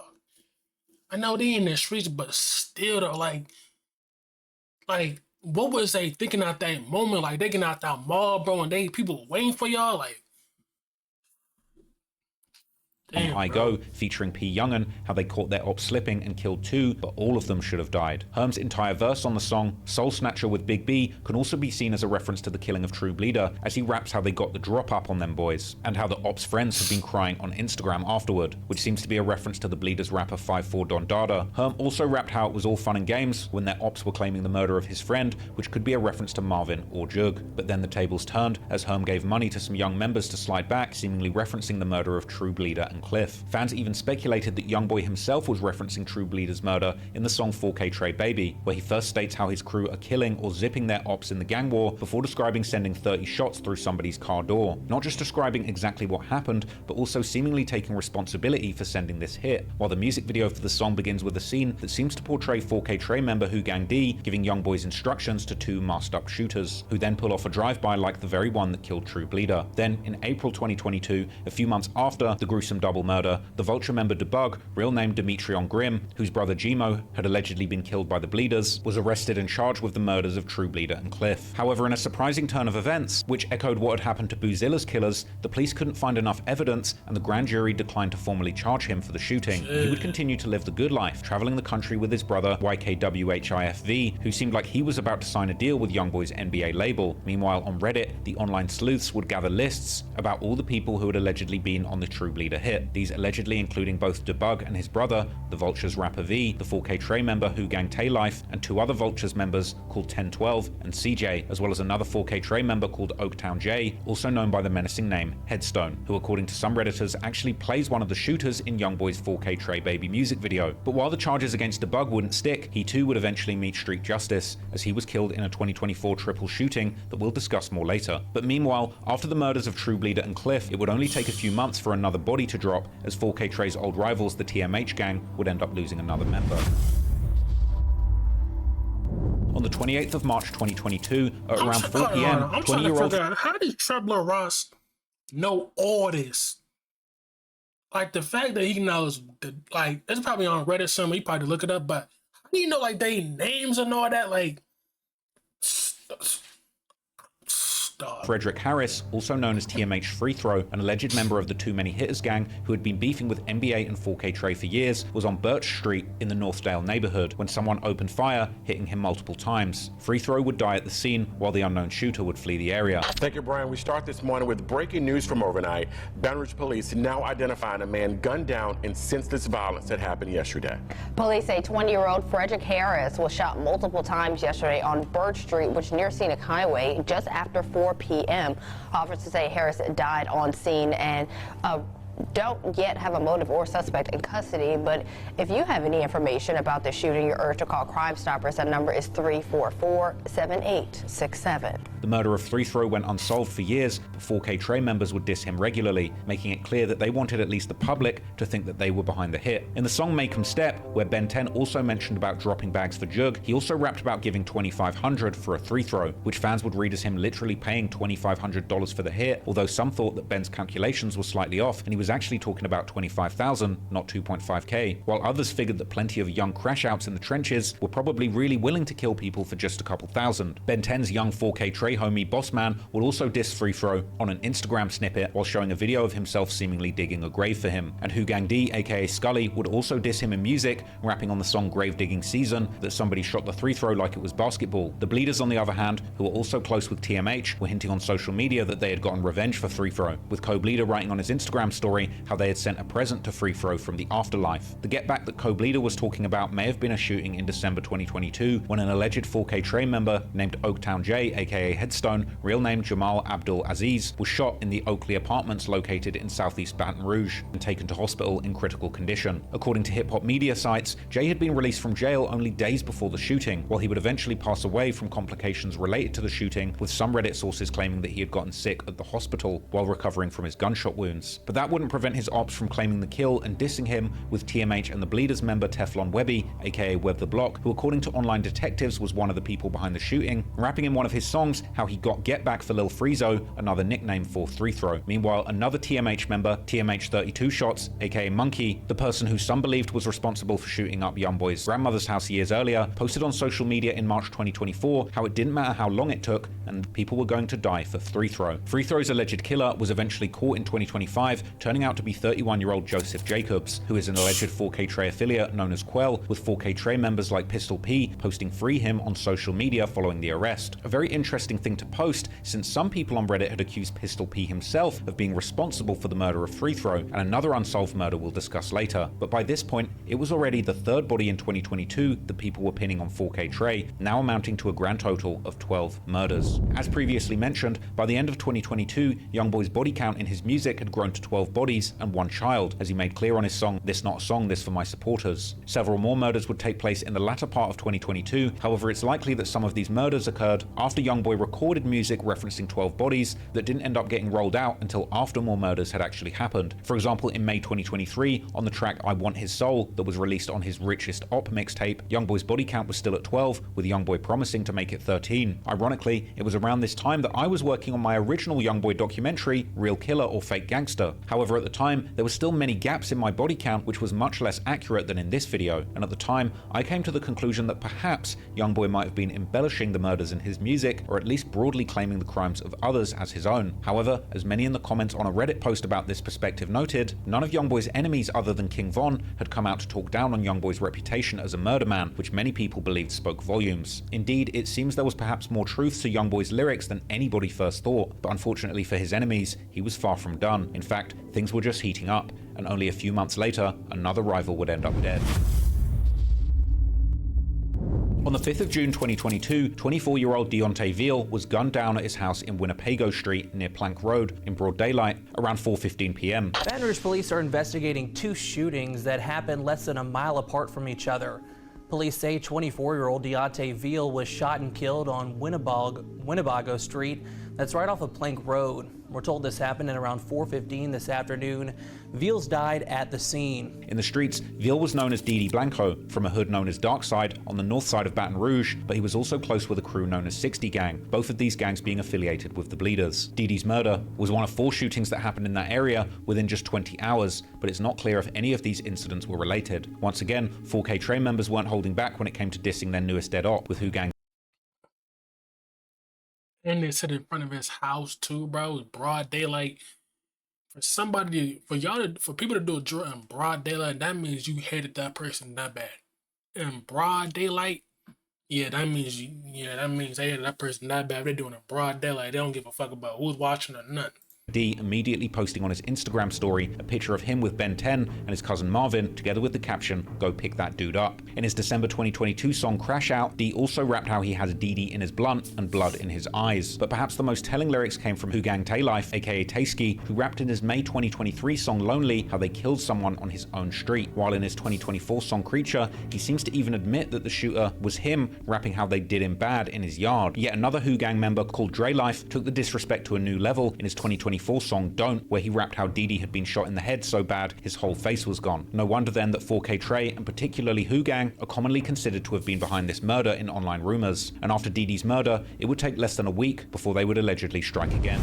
I know they in the streets, but still, though, like, what was they thinking at that moment? Like, they getting out that mall, bro, and people waiting for y'all, like. Damn, I Go, featuring P. Youngin, how they caught their ops slipping and killed 2, but all of them should have died. Herm's entire verse on the song, Soul Snatcher with Big B, can also be seen as a reference to the killing of True Bleeder, as he raps how they got the drop up on them boys, and how the ops' friends have been crying on Instagram afterward, which seems to be a reference to the Bleeders rapper 5'4" Don Dada. Herm also rapped how it was all fun and games when their ops were claiming the murder of his friend, which could be a reference to Marvin or Jug. But then the tables turned, as Herm gave money to some young members to slide back, seemingly referencing the murder of True Bleeder and Cliff. Fans even speculated that YoungBoy himself was referencing True Bleeder's murder in the song 4K Trey Baby, where he first states how his crew are killing or zipping their ops in the gang war before describing sending 30 shots through somebody's car door. Not just describing exactly what happened, but also seemingly taking responsibility for sending this hit, while the music video for the song begins with a scene that seems to portray 4K Trey member Who Gang D giving YoungBoy's instructions to 2 masked up shooters, who then pull off a drive-by like the very one that killed True Bleeder. Then, in April 2022, a few months after the gruesome double murder, the Vulture member Debug, real name Demetrion Grimm, whose brother Gmo had allegedly been killed by the Bleeders, was arrested and charged with the murders of True Bleeder and Cliff. However, in a surprising turn of events, which echoed what had happened to Boozilla's killers, the police couldn't find enough evidence and the grand jury declined to formally charge him for the shooting. He would continue to live the good life, traveling the country with his brother YKWHIFV, who seemed like he was about to sign a deal with YoungBoy's NBA label. Meanwhile, on Reddit, the online sleuths would gather lists about all the people who had allegedly been on the True Bleeder hit. These allegedly including both Debug and his brother, the Vultures rapper V, the 4K Trey member Who Gang Tay Life, and 2 other Vultures members called 1012 and CJ, as well as another 4K Trey member called Oaktown J, also known by the menacing name Headstone, who according to some Redditors actually plays one of the shooters in YoungBoy's 4K Trey Baby music video. But while the charges against Debug wouldn't stick, he too would eventually meet street justice, as he was killed in a 2024 triple shooting that we'll discuss more later. But meanwhile, after the murders of True Bleeder and Cliff, it would only take a few months for another body to drop, as 4K Trey's old rivals, the TMH gang, would end up losing another member. On the 28th of March 2022, at around 4 p.m., I'm trying to 20-year-old... figure out, how did Trebler Ross know all this? Like, the fact that he knows, like, it's probably on Reddit somewhere, he probably look it up, but how do you know, like, they names and all that? Like, Frederick Harris, also known as TMH Free Throw, an alleged member of the Too Many Hitters gang who had been beefing with NBA and 4K Trey for years, was on Birch Street in the Northdale neighborhood when someone opened fire, hitting him multiple times. Free Throw would die at the scene, while the unknown shooter would flee the area. Thank you, Brian. We start this morning with breaking news from overnight. Baton Rouge police now identifying a man gunned down in senseless violence that happened yesterday. Police say 20-year-old Frederick Harris was shot multiple times yesterday on Birch Street, which near Scenic Highway, just after 4 p.m. Officers say Harris died on scene and don't yet have a motive or suspect in custody, but if you have any information about the shooting, you're urged to call Crime Stoppers. That number is 344-7867. The murder of Free Throw went unsolved for years, but 4K Trey members would diss him regularly, making it clear that they wanted at least the public to think that they were behind the hit. In the song Make 'Em Step, where Ben 10 also mentioned about dropping bags for Jug, he also rapped about giving $2,500 for a free throw, which fans would read as him literally paying $2,500 for the hit, although some thought that Ben's calculations were slightly off and he was actually talking about $25,000, not $2.5K, while others figured that plenty of young crash outs in the trenches were probably really willing to kill people for just a couple thousand. Ben 10's young 4K Trey homie Bossman would also diss Free Throw on an Instagram snippet while showing a video of himself seemingly digging a grave for him. And Who Gang D, aka Scully, would also diss him in music, rapping on the song Grave Digging Season that somebody shot the free throw like it was basketball. The Bleeders, on the other hand, who were also close with TMH, were hinting on social media that they had gotten revenge for Free Throw, with Co-Bleeder writing on his Instagram story story how they had sent a present to Free Throw from the afterlife. The get back that co-bleeder was talking about may have been a shooting in December 2022 when an alleged 4K Trey member named Oaktown J, aka Headstone, real name Jamal Abdul Aziz, was shot in the Oakley Apartments located in southeast Baton Rouge and taken to hospital in critical condition. According to hip-hop media sites, Jay had been released from jail only days before the shooting, while he would eventually pass away from complications related to the shooting, with some Reddit sources claiming that he had gotten sick at the hospital while recovering from his gunshot wounds. But that wouldn't prevent his ops from claiming the kill and dissing him with TMH and the Bleeders member Teflon Webby, aka Web the Block, who according to online detectives was one of the people behind the shooting, rapping in one of his songs how he got get back for Lil Friezo, another nickname for Free Throw. Meanwhile, another TMH member, TMH 32 Shots, aka Monkey, the person who some believed was responsible for shooting up YoungBoy's grandmother's house years earlier, posted on social media in March 2024 how it didn't matter how long it took and people were going to die for Free Throw. Free Throw's alleged killer was eventually caught in 2025, turning out to be 31-year-old Joseph Jacobs, who is an alleged 4K Trey affiliate known as Quell, with 4K Trey members like Pistol P posting free him on social media following the arrest. A very interesting thing to post, since some people on Reddit had accused Pistol P himself of being responsible for the murder of Free Throw, and another unsolved murder we'll discuss later. But by this point, it was already the third body in 2022 that people were pinning on 4K Trey, now amounting to a grand total of 12 murders. As previously mentioned, by the end of 2022, YoungBoy's body count in his music had grown to 12 bodies and 1 child, as he made clear on his song This Not a Song, This For My Supporters. Several more murders would take place in the latter part of 2022, however it's likely that some of these murders occurred after YoungBoy recorded music referencing 12 bodies that didn't end up getting rolled out until after more murders had actually happened. For example, in May 2023, on the track I Want His Soul that was released on his Richest Op mixtape, YoungBoy's body count was still at 12, with YoungBoy promising to make it 13. Ironically, it was around this time that I was working on my original YoungBoy documentary, Real Killer or Fake Gangster. However, at the time, there were still many gaps in my body count which was much less accurate than in this video, and at the time, I came to the conclusion that perhaps YoungBoy might have been embellishing the murders in his music, or at least broadly claiming the crimes of others as his own. However, as many in the comments on a Reddit post about this perspective noted, none of YoungBoy's enemies other than King Von had come out to talk down on YoungBoy's reputation as a murder man, which many people believed spoke volumes. Indeed, it seems there was perhaps more truth to YoungBoy's lyrics than anybody first thought, but unfortunately for his enemies, he was far from done. In fact, things were just heating up, and only a few months later, another rival would end up dead. On the 5th of June 2022, 24-year-old Deontay Veal was gunned down at his house in Winnebago Street near Plank Road in broad daylight around 4:15 p.m. Baton Rouge police are investigating 2 shootings that happened less than a mile apart from each other. Police say 24-year-old Deontay Veal was shot and killed on Winnebago Street. That's right off of Plank Road. We're told this happened at around 4:15 this afternoon. Veals died at the scene. In the streets, Veal was known as Didi Blanco, from a hood known as Darkside on the north side of Baton Rouge, but he was also close with a crew known as 60 Gang, both of these gangs being affiliated with the Bleeders. Didi's murder was one of 4 shootings that happened in that area within just 20 hours, but it's not clear if any of these incidents were related. Once again, 4K Trey members weren't holding back when it came to dissing their newest dead op with Who Gang. And they sit in front of his house too, bro. It was broad daylight. For people to do a drill in broad daylight, that means you hated that person that bad. In broad daylight, that means they hated that person that bad. They're doing it in broad daylight. They don't give a fuck about who's watching or nothing. D immediately posting on his Instagram story a picture of him with Ben 10 and his cousin Marvin, together with the caption, "Go pick that dude up." In his December 2022 song Crash Out, D also rapped how he has DD in his blunt and blood in his eyes. But perhaps the most telling lyrics came from Who Gang Tay Life, aka Taysky, who rapped in his May 2023 song Lonely how they killed someone on his own street. While in his 2024 song Creature, he seems to even admit that the shooter was him, rapping how they did him bad in his yard. Yet another Who Gang member called Dre Life took the disrespect to a new level in his 2024 song Don't, where he rapped how Didi had been shot in the head so bad his whole face was gone. No wonder then that 4K Trey and particularly Who Gang are commonly considered to have been behind this murder in online rumors. And after Didi's murder, it would take less than a week before they would allegedly strike again.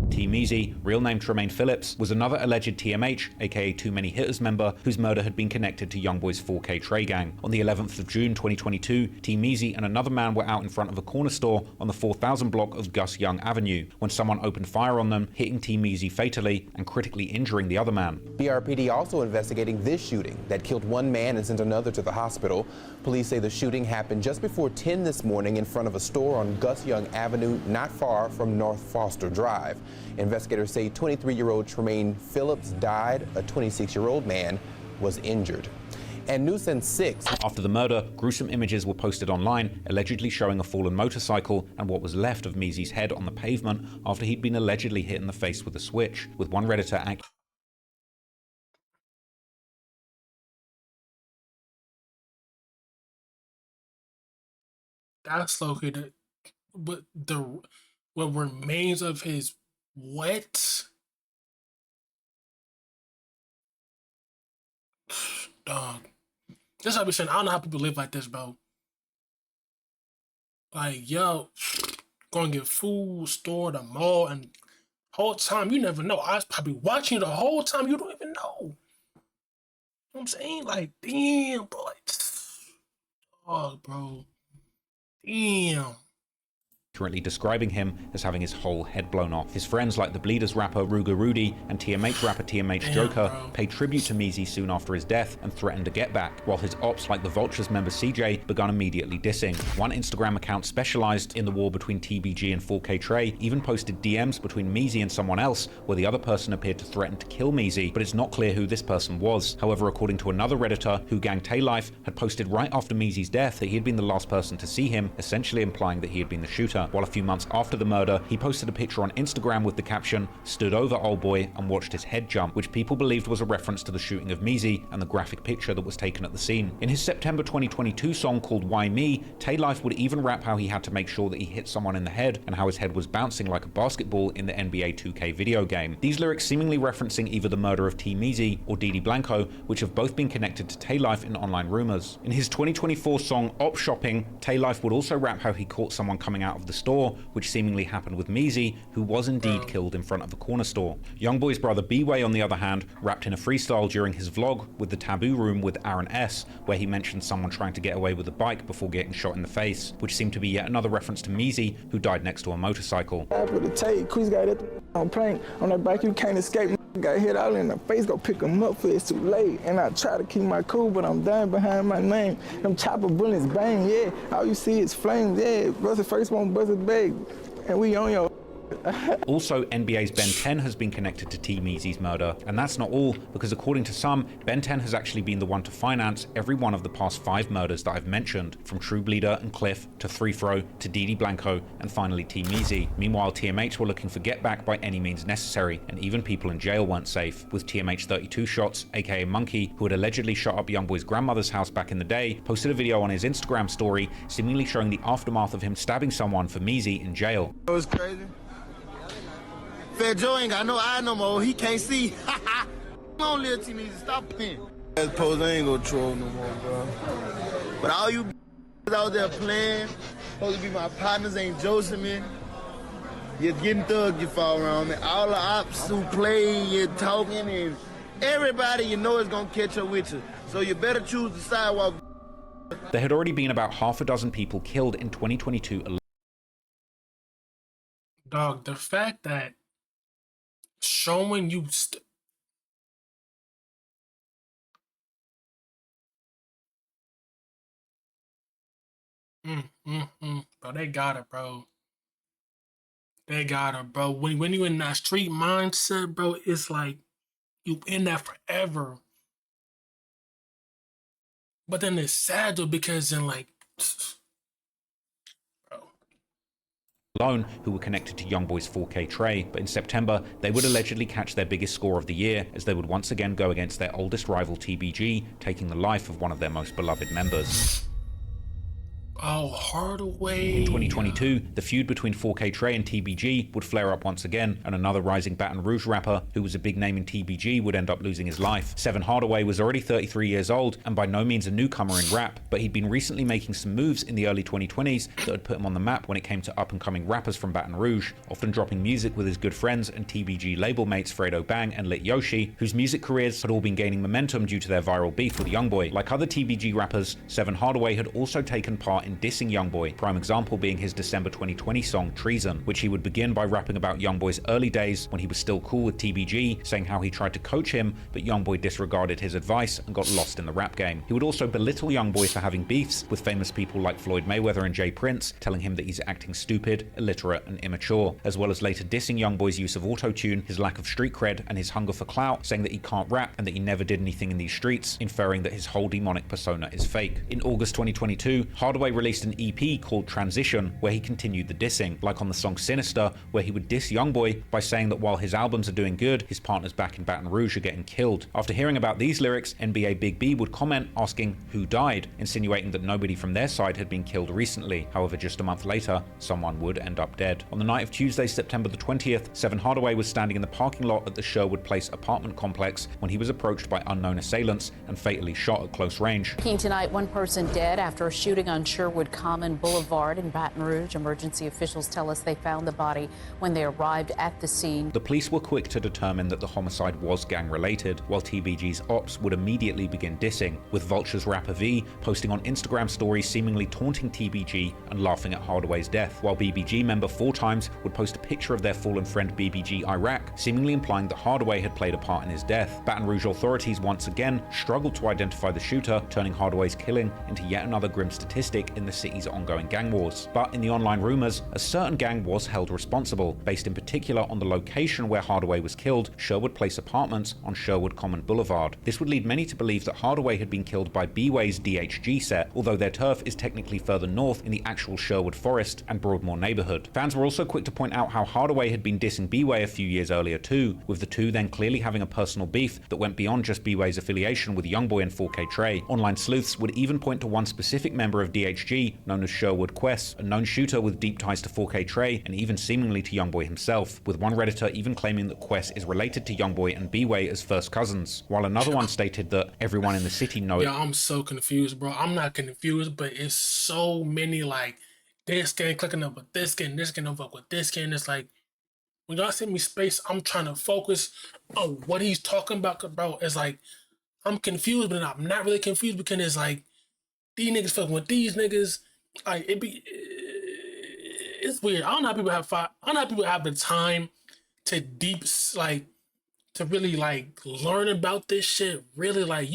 T Measy, real name Tremaine Phillips, was another alleged TMH, aka Too Many Hitters member, whose murder had been connected to YoungBoy's 4K Trey gang. On the 11th of June 2022, T Measy and another man were out in front of a corner store on the 4000 block of Gus Young Avenue when someone opened fire on them, hitting T Measy fatally and critically injuring the other man. BRPD also investigating this shooting that killed one man and sent another to the hospital. Police say the shooting happened just before 10 this morning in front of a store on Gus Young Avenue, not far from North Foster Drive. Investigators say 23-year-old Tremaine Phillips died. A 26-year-old man was injured. And news in 6. After the murder, gruesome images were posted online, allegedly showing a fallen motorcycle and what was left of Measy's head on the pavement after he'd been allegedly hit in the face with a switch, with one Redditor That's located, but what remains of his what? Dog. That's what I be saying. I don't know how people live like this, bro. Like, yo, going to get food, store, the mall, and whole time you never know. I was probably watching you the whole time. You don't even know. You know what I'm saying? Like, damn, bro. Like, oh, bro. Damn. currently describing him as having his whole head blown off. His friends like the Bleeders rapper Ruger Rudy and TMH rapper TMH Joker paid tribute to Measy soon after his death and threatened to get back, while his ops like the Vultures member CJ began immediately dissing. One Instagram account specialized in the war between TBG and 4K Trey even posted DMs between Measy and someone else where the other person appeared to threaten to kill Measy, but it's not clear who this person was. However, according to another Redditor, Who Gang Tay Life had posted right after Measy's death that he had been the last person to see him, essentially implying that he had been the shooter. While a few months after the murder, he posted a picture on Instagram with the caption, "Stood over old boy and watched his head jump," which people believed was a reference to the shooting of Measy and the graphic picture that was taken at the scene. In his September 2022 song called Why Me, Tay Life would even rap how he had to make sure that he hit someone in the head and how his head was bouncing like a basketball in the NBA 2K video game. These lyrics seemingly referencing either the murder of T Measy or Didi Blanco, which have both been connected to Tay Life in online rumors. In his 2024 song Op Shopping, Tay Life would also rap how he caught someone coming out of the store, which seemingly happened with Measy, who was indeed killed in front of the corner store. YoungBoy's brother B-Way, on the other hand, rapped in a freestyle during his vlog with the Taboo Room with Aaron S, where he mentioned someone trying to get away with a bike before getting shot in the face, which seemed to be yet another reference to Measy, who died next to a motorcycle. With the tape, Chris got it on prank on that bike, you can't escape. Got hit all in the face, go pick him up for it's too late. And I try to keep my cool, but I'm dying behind my name. Them chopper bullets bang, yeah. All you see is flames, yeah. Bust the first one, bust it big, and we on your. Also, NBA's Ben 10 has been connected to T Measy's murder, and that's not all, because according to some, Ben 10 has actually been the one to finance every one of the past 5 murders that I've mentioned, from True Bleeder and Cliff to 3Fro to Didi Blanco and finally T Measy. Meanwhile, TMH were looking for get back by any means necessary, and even people in jail weren't safe, with TMH 32 Shots, aka Monkey, who had allegedly shot up YoungBoy's grandmother's house back in the day, posted a video on his Instagram story seemingly showing the aftermath of him stabbing someone for Measy in jail. It was crazy. Fat Joe ain't got no eye no more. He can't see. Come on, little T, stop playing. I suppose I ain't gonna troll no more, bro. But all you out there playing, supposed to be my partners, ain't Joseph, man. You're getting thug, you fall around, man. All the ops who play, you're talking, and everybody you know is gonna catch up with you. So you better choose the sidewalk. There had already been about half a dozen people killed in 2022 alone. Dog, the fact that showing you bro, they got it, bro. They got it, bro. When you in that street mindset, bro, it's like you in that forever. But then it's sad though, because then like alone who were connected to YoungBoy's 4K Trey, but in September they would allegedly catch their biggest score of the year as they would once again go against their oldest rival TBG, taking the life of one of their most beloved members. Oh, Hardaway. In 2022, the feud between 4K Trey and TBG would flare up once again, and another rising Baton Rouge rapper, who was a big name in TBG, would end up losing his life. Seven Hardaway was already 33 years old, and by no means a newcomer in rap, but he'd been recently making some moves in the early 2020s that had put him on the map when it came to up-and-coming rappers from Baton Rouge, often dropping music with his good friends and TBG label mates Fredo Bang and Lit Yoshi, whose music careers had all been gaining momentum due to their viral beef with YoungBoy. Like other TBG rappers, Seven Hardaway had also taken part in dissing YoungBoy, prime example being his December 2020 song Treason, which he would begin by rapping about YoungBoy's early days when he was still cool with TBG, saying how he tried to coach him, but YoungBoy disregarded his advice and got lost in the rap game. He would also belittle YoungBoy for having beefs with famous people like Floyd Mayweather and Jay Prince, telling him that he's acting stupid, illiterate, and immature, as well as later dissing YoungBoy's use of auto-tune, his lack of street cred, and his hunger for clout, saying that he can't rap and that he never did anything in these streets, inferring that his whole demonic persona is fake. In August 2022, Hardaway released an EP called Transition, where he continued the dissing, like on the song Sinister, where he would diss YoungBoy by saying that while his albums are doing good, his partners back in Baton Rouge are getting killed. After hearing about these lyrics, NBA Big B would comment asking who died, insinuating that nobody from their side had been killed recently. However, just a month later, someone would end up dead. On the night of Tuesday, September the 20th, Seven Hardaway was standing in the parking lot at the Sherwood Place apartment complex when he was approached by unknown assailants and fatally shot at close range. Tonight, one person dead after a shooting on Sherwood Common Boulevard in Baton Rouge. Emergency officials tell us they found the body when they arrived at the scene. The police were quick to determine that the homicide was gang-related, while TBG's ops would immediately begin dissing, with Vulture's rapper V posting on Instagram stories seemingly taunting TBG and laughing at Hardaway's death, while BBG member 4Times would post a picture of their fallen friend BBG Iraq, seemingly implying that Hardaway had played a part in his death. Baton Rouge authorities once again struggled to identify the shooter, turning Hardaway's killing into yet another grim statistic in the city's ongoing gang wars. But in the online rumors, a certain gang was held responsible, based in particular on the location where Hardaway was killed, Sherwood Place Apartments on Sherwood Common Boulevard. This would lead many to believe that Hardaway had been killed by B-Way's DHG set, although their turf is technically further north in the actual Sherwood Forest and Broadmoor neighborhood. Fans were also quick to point out how Hardaway had been dissing B-Way a few years earlier too, with the two then clearly having a personal beef that went beyond just B-Way's affiliation with YoungBoy and 4K Trey. Online sleuths would even point to one specific member of DHG, known as Sherwood Quest, a known shooter with deep ties to 4K Trey and even seemingly to YoungBoy himself, with one Redditor even claiming that Quest is related to YoungBoy and B-Way as first cousins, while another one stated that everyone in the city knows. Yeah, I'm so confused, bro. I'm not confused, but it's so many like this gang clicking up with this gang up with this gang. It's like when y'all send me space, I'm trying to focus on what he's talking about, bro. It's like I'm confused, but I'm not really confused because it's like these niggas fucking with these niggas. Like it's weird. I don't know how people have I don't know how people have the time to to really like learn about this shit. Really, like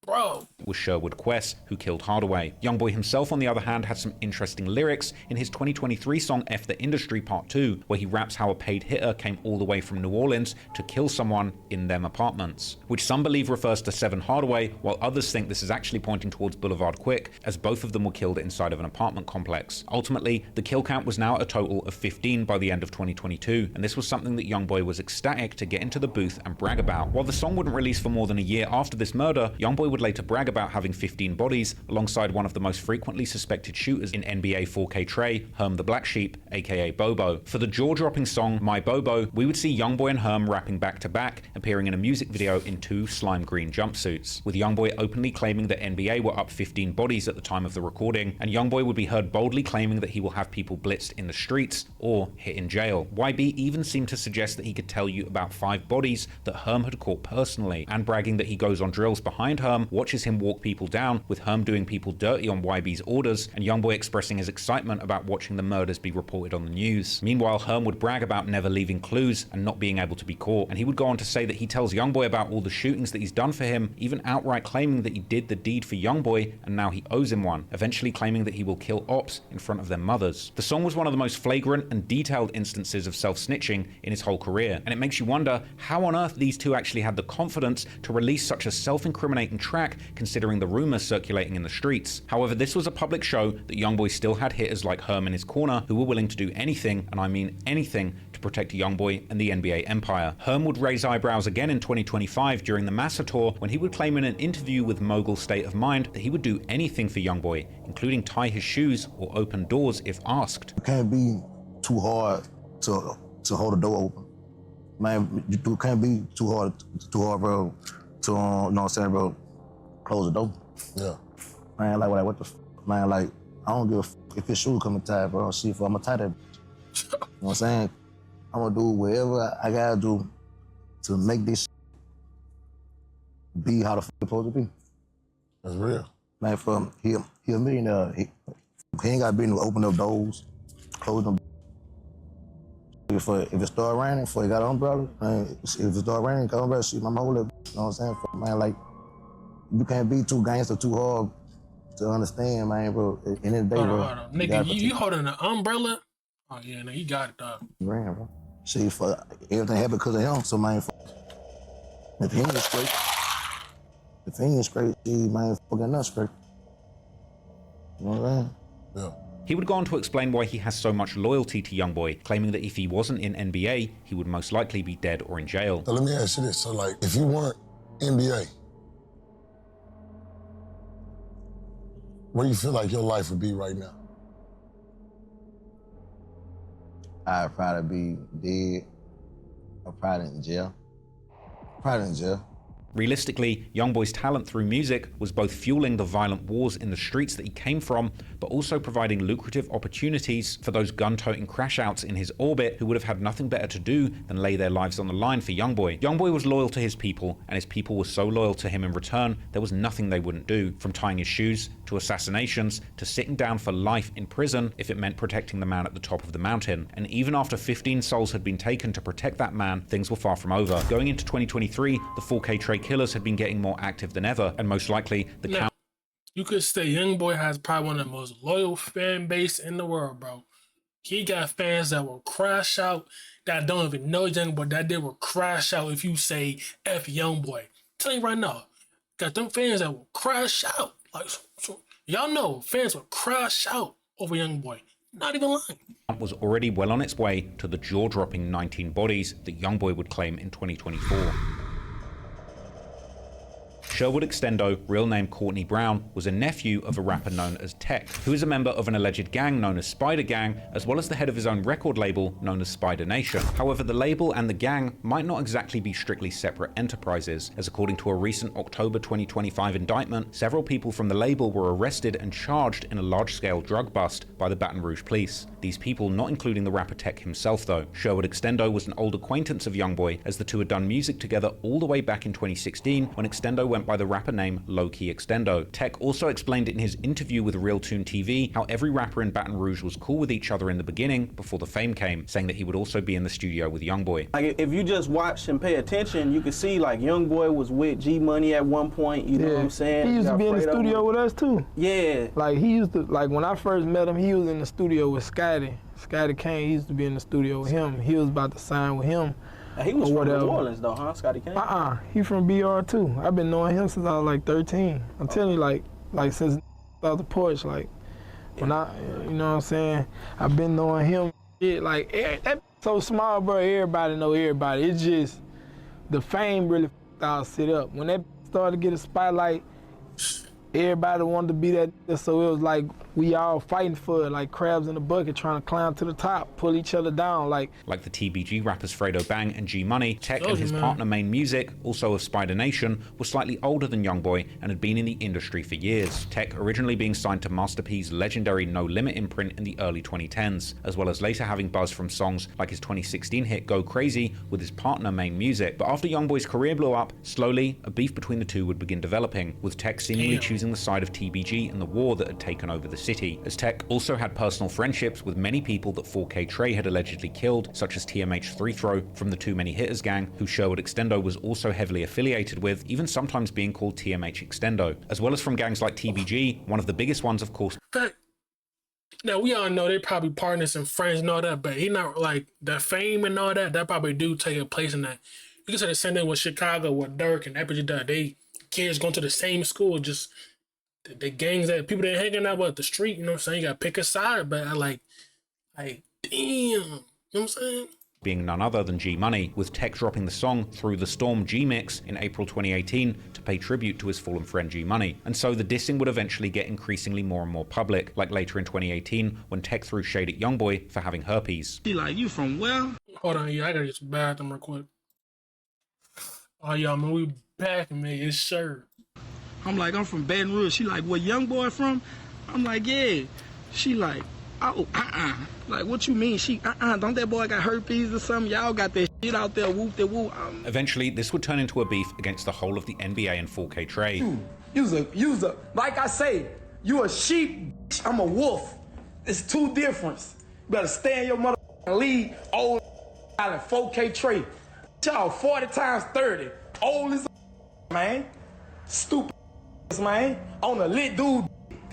bro. Was Sherwood Quest, who killed Hardaway. YoungBoy himself, on the other hand, had some interesting lyrics in his 2023 song F the Industry Part 2, where he raps how a paid hitter came all the way from New Orleans to kill someone in them apartments, which some believe refers to Seven Hardaway, while others think this is actually pointing towards Boulevard Quick, as both of them were killed inside of an apartment complex. Ultimately, the kill count was now a total of 15 by the end of 2022, and this was something that YoungBoy was ecstatic to get into the booth and brag about. While the song wouldn't release for more than a year after this murder, YoungBoy would later brag about having 15 bodies alongside one of the most frequently suspected shooters in NBA 4K Trey, Herm the Black Sheep, aka Bobo. For the jaw-dropping song My Bobo, we would see YoungBoy and Herm rapping back to back, appearing in a music video in 2 slime green jumpsuits, with YoungBoy openly claiming that NBA were up 15 bodies at the time of the recording, and YoungBoy would be heard boldly claiming that he will have people blitzed in the streets or hit in jail. YB even seemed to suggest that he could tell you about 5 bodies that Herm had caught personally, and bragging that he goes on drills behind Herm, watches him walk people down, with Herm doing people dirty on YB's orders, and YoungBoy expressing his excitement about watching the murders be reported on the news. Meanwhile, Herm would brag about never leaving clues and not being able to be caught, and he would go on to say that he tells YoungBoy about all the shootings that he's done for him, even outright claiming that he did the deed for YoungBoy and now he owes him one, eventually claiming that he will kill ops in front of their mothers. The song was one of the most flagrant and detailed instances of self-snitching in his whole career, and it makes you wonder how on earth these two actually had the confidence to release such a self-incriminating track, considering the rumors circulating in the streets. However, this was a public show that YoungBoy still had hitters like Herm in his corner who were willing to do anything, and I mean anything, to protect YoungBoy and the NBA empire. Herm would raise eyebrows again in 2025 during the Massa tour when he would claim in an interview with Mogul State of Mind that he would do anything for YoungBoy, including tie his shoes or open doors if asked. It can't be too hard to hold a door open. Man, you can't be too hard, bro, to, you know what I'm saying, bro, close the door. Yeah. Man, like, what the man, like, I don't give a if his shoe coming tight, bro. See if I'ma tie that. You know what I'm saying? I'm gonna do whatever I gotta do to make this be how the it's supposed to be. That's real. Man, for he a millionaire. He ain't got to be able to open up doors, close them. If it start raining, before he got an umbrella, man, if it start raining, got an umbrella, shit, my whole life. You know what I'm saying? Man, like, you can't be too gangster, too hard to understand, man, bro. At the end of the day, Hold bro. on. Nigga, you holding an umbrella? Oh, yeah, no, you got it, dog. Ran, bro. See, for everything happened because of him, so, man, if he ain't straight, see, man, fucking not straight. You know what I'm saying? Yeah. He would go on to explain why he has so much loyalty to YoungBoy, claiming that if he wasn't in NBA, he would most likely be dead or in jail. So let me ask you this. So, like, if you weren't NBA, where do you feel like your life would be right now? I'd probably be dead. Or probably in jail. Probably in jail. Realistically, YoungBoy's talent through music was both fueling the violent wars in the streets that he came from, but also providing lucrative opportunities for those gun-toting crash-outs in his orbit who would have had nothing better to do than lay their lives on the line for YoungBoy. YoungBoy was loyal to his people, and his people were so loyal to him in return, there was nothing they wouldn't do, from tying his shoes, to assassinations, to sitting down for life in prison if it meant protecting the man at the top of the mountain. And even after 15 souls had been taken to protect that man, things were far from over. Going into 2023, the 4K Trey killers had been getting more active than ever, and most likely the count. You could say YoungBoy has probably one of the most loyal fan base in the world, bro. He got fans that will crash out, that don't even know YoungBoy, that they will crash out if you say F YoungBoy. Tell you right now, got them fans that will crash out. Like, so y'all know fans will crash out over YoungBoy. Not even lying. Was already well on its way to the jaw-dropping 19 bodies that YoungBoy would claim in 2024. Sherwood Extendo, real name Courtney Brown, was a nephew of a rapper known as Tech, who is a member of an alleged gang known as Spider Gang, as well as the head of his own record label known as Spider Nation. However, the label and the gang might not exactly be strictly separate enterprises, as according to a recent October 2025 indictment, several people from the label were arrested and charged in a large-scale drug bust by the Baton Rouge police. These people not including the rapper Tech himself though. Sherwood Extendo was an old acquaintance of YoungBoy, as the two had done music together all the way back in 2016 when Extendo went by the rapper name Low Key Extendo. Tech also explained in his interview with Real Tune TV how every rapper in Baton Rouge was cool with each other in the beginning before the fame came, saying that he would also be in the studio with YoungBoy. Like, if you just watch and pay attention, you can see like YoungBoy was with G Money at one point, you know what I'm saying? He used to be in the studio with us too. Yeah. Like he used to, like when I first met him, he was in the studio with Scotty. Scotty Kane, he used to be in the studio with him. He was about to sign with him. He was from New Orleans though, huh, Scotty Kane? He from BR too. I've been knowing him since I was like 13. I'm telling you, like since out the porch, like when I, you know what I'm saying? I've been knowing him. Shit, like that so small, bro. Everybody know everybody. It's just the fame really f***ed sit up. When that started to get a spotlight, everybody wanted to be that, so it was like we all fighting for it, like crabs in a bucket, trying to climb to the top, pull each other down, like the TBG rappers Fredo Bang and G Money. Tech and his partner Main Music, also of Spider Nation, were slightly older than YoungBoy and had been in the industry for years. Tech originally being signed to Master P's legendary No Limit imprint in the early 2010s, as well as later having buzz from songs like his 2016 hit Go Crazy with his partner Main Music. But after YoungBoy's career blew up, slowly a beef between the two would begin developing, with Tech seemingly choosing the side of TBG in the war that had taken over the city, as Tech also had personal friendships with many people that 4K Trey had allegedly killed, such as TMH 3 Throw from the Too Many Hitters gang, who Sherwood Extendo was also heavily affiliated with, even sometimes being called TMH Extendo, as well as from gangs like TBG, one of the biggest ones of course. Now we all know they probably partners and friends and all that, but he not like the fame and all that, that probably do take a place in that. You can say the same thing with Chicago, with Dirk and Epic, they kids going to the same school, just the gangs that people that hanging out at the street, you know what I'm saying? You gotta pick a side, but I like damn, you know what I'm saying? Being none other than G Money, with Tech dropping the song Through the Storm G-Mix in April 2018 to pay tribute to his fallen friend G Money. And so the dissing would eventually get increasingly more and more public, like later in 2018 when Tech threw shade at YoungBoy for having herpes. He like, you from where? Hold on, yeah, I gotta get some bathroom real quick. Oh yeah, man, we back, man, it's sure. I'm like, I'm from Baton Rouge. She like, where YoungBoy from? I'm like, yeah. She like, oh, Like, what you mean? She, don't that boy got herpes or something? Y'all got that shit out there, whoop de whoop. Eventually, this would turn into a beef against the whole of the NBA and 4K Trey. Like I say, you a sheep, I'm a wolf. It's two difference. You better stay in your motherfucking league, old and 4K trade. Y'all 40 times 30, old as man. Stupid man. On a lit dude.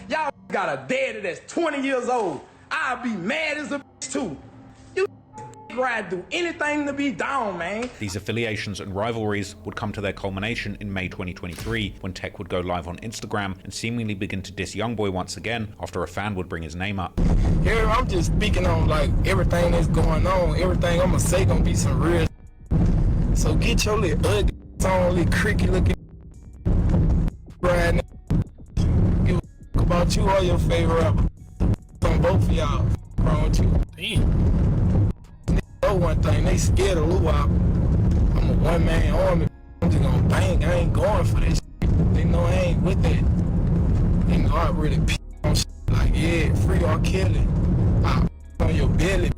Y'all got a daddy that's 20 years old. I'll be mad as a bitch too. You ride do anything to be down, man. These affiliations and rivalries would come to their culmination in May 2023, when Tech would go live on Instagram and seemingly begin to diss YoungBoy once again after a fan would bring his name up. Here, I'm just speaking on like everything that's going on. Everything I'm gonna say gonna be some real. So get your little ugly, on, little creaky looking right now. Give a fuck about you or your favorite rapper. On both of y'all. What's wrong with you? Damn. Know one thing, they scared of Luwak. I'm a one-man army. I'm just gonna bang. I ain't going for this shit. They know I ain't with that. They know I really piss on shit. Like, yeah, free R. Kelly. I on your belly.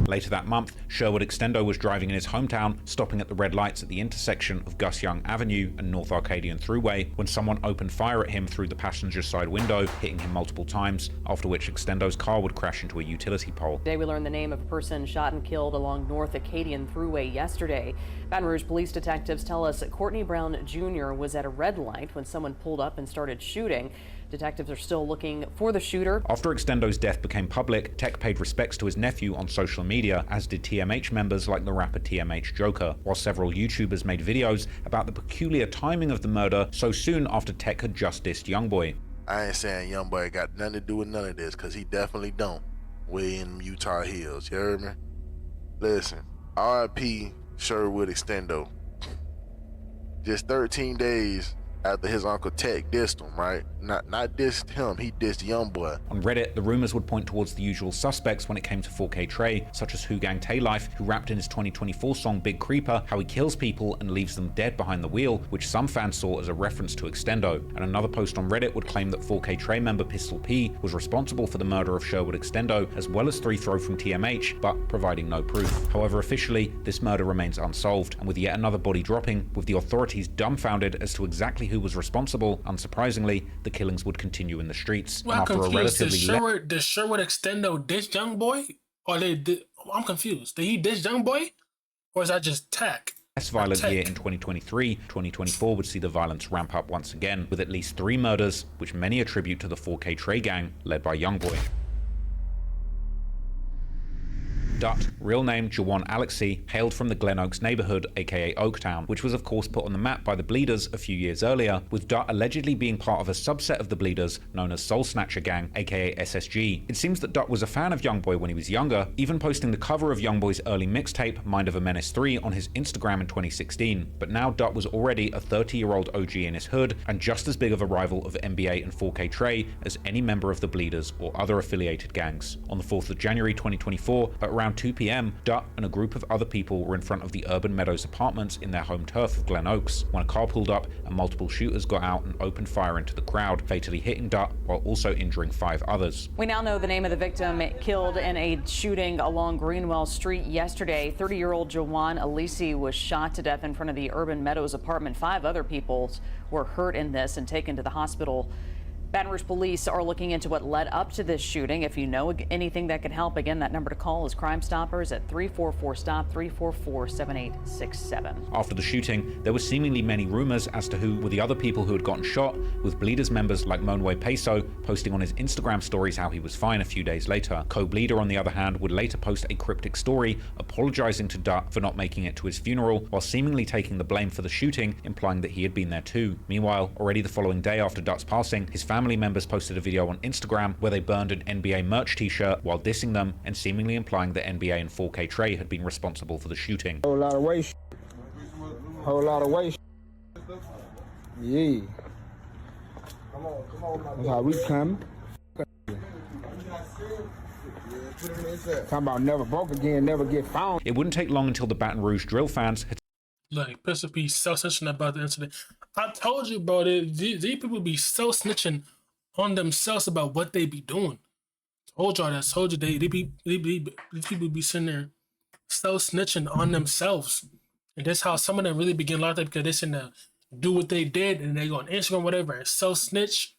Later that month, Sherwood Extendo was driving in his hometown, stopping at the red lights at the intersection of Gus Young Avenue and North Arcadian Thruway when someone opened fire at him through the passenger side window, hitting him multiple times, after which Extendo's car would crash into a utility pole. Today we learned the name of a person shot and killed along North Acadian Thruway yesterday. Baton Rouge police detectives tell us that Courtney Brown Jr. was at a red light when someone pulled up and started shooting. Detectives are still looking for the shooter. After Extendo's death became public, Tech paid respects to his nephew on social media, as did TMH members like the rapper TMH Joker, while several YouTubers made videos about the peculiar timing of the murder so soon after Tech had just dissed YoungBoy. I ain't saying YoungBoy got nothing to do with none of this, because he definitely don't. Way in Utah Hills, you heard me? Listen, RIP Sherwood Extendo. Just 13 days after his uncle Tech dissed him, right? Not dissed him, he dissed YoungBoy. On Reddit, the rumors would point towards the usual suspects when it came to 4K Trey, such as Hoogang Taylife, who rapped in his 2024 song Big Creeper how he kills people and leaves them dead behind the wheel, which some fans saw as a reference to Extendo. And another post on Reddit would claim that 4K Trey member Pistol P was responsible for the murder of Sherwood Extendo, as well as 3 Throw from TMH, but providing no proof. However, officially, this murder remains unsolved, and with yet another body dropping, with the authorities dumbfounded as to exactly who was responsible, unsurprisingly, the killings would continue in the streets. Well, I'm confused. Did Sherwood Extendo diss YoungBoy? Or I'm confused. Did he diss YoungBoy? Or is that just Tech? Less violent year in 2023, 2024 would see the violence ramp up once again, with at least 3 murders, which many attribute to the 4K Trey gang, led by YoungBoy. Dutt, real name Jawan Alexi, hailed from the Glen Oaks neighborhood, aka Oaktown, which was of course put on the map by the Bleeders a few years earlier, with Dutt allegedly being part of a subset of the Bleeders known as Soul Snatcher Gang, aka SSG. It seems that Dutt was a fan of YoungBoy when he was younger, even posting the cover of YoungBoy's early mixtape, Mind of a Menace 3, on his Instagram in 2016. But now Dutt was already a 30-year-old OG in his hood, and just as big of a rival of NBA and 4K Trey as any member of the Bleeders or other affiliated gangs. On the 4th of January 2024, at around 2 p.m, Dutt and a group of other people were in front of the Urban Meadows apartments in their home turf of Glen Oaks when a car pulled up and multiple shooters got out and opened fire into the crowd, fatally hitting Dutt while also injuring 5 others. We now know the name of the victim killed in a shooting along Greenwell Street yesterday. 30-year-old Jawan Alisi was shot to death in front of the Urban Meadows apartment. 5 other people were hurt in this and taken to the hospital. Baton Rouge police are looking into what led up to this shooting. If you know anything that could help, again, that number to call is Crime Stoppers at 344-STOP, 344-7867. After the shooting, there were seemingly many rumors as to who were the other people who had gotten shot, with Bleeders members like Monwe Peso posting on his Instagram stories how he was fine a few days later. Co-Bleeder, on the other hand, would later post a cryptic story apologizing to Dutt for not making it to his funeral, while seemingly taking the blame for the shooting, implying that he had been there too. Meanwhile, already the following day after Dutt's passing, his family members posted a video on Instagram where they burned an NBA merch t-shirt while dissing them and seemingly implying that NBA and 4K Trey had been responsible for the shooting. Whole lot of waste. Whole lot of waste. Yeah. That's how we come. Talking about never broke again, never get found. It wouldn't take long until the Baton Rouge drill fans had like Pistol P self-snitching about the incident. I told you, bro, these people be self-snitching on themselves about what they be doing. Told y'all that. Told you these people be sitting there self-snitching on themselves, and that's how some of them really begin locked up because they sitting there. do what they did, and they go on Instagram, whatever, and snitch,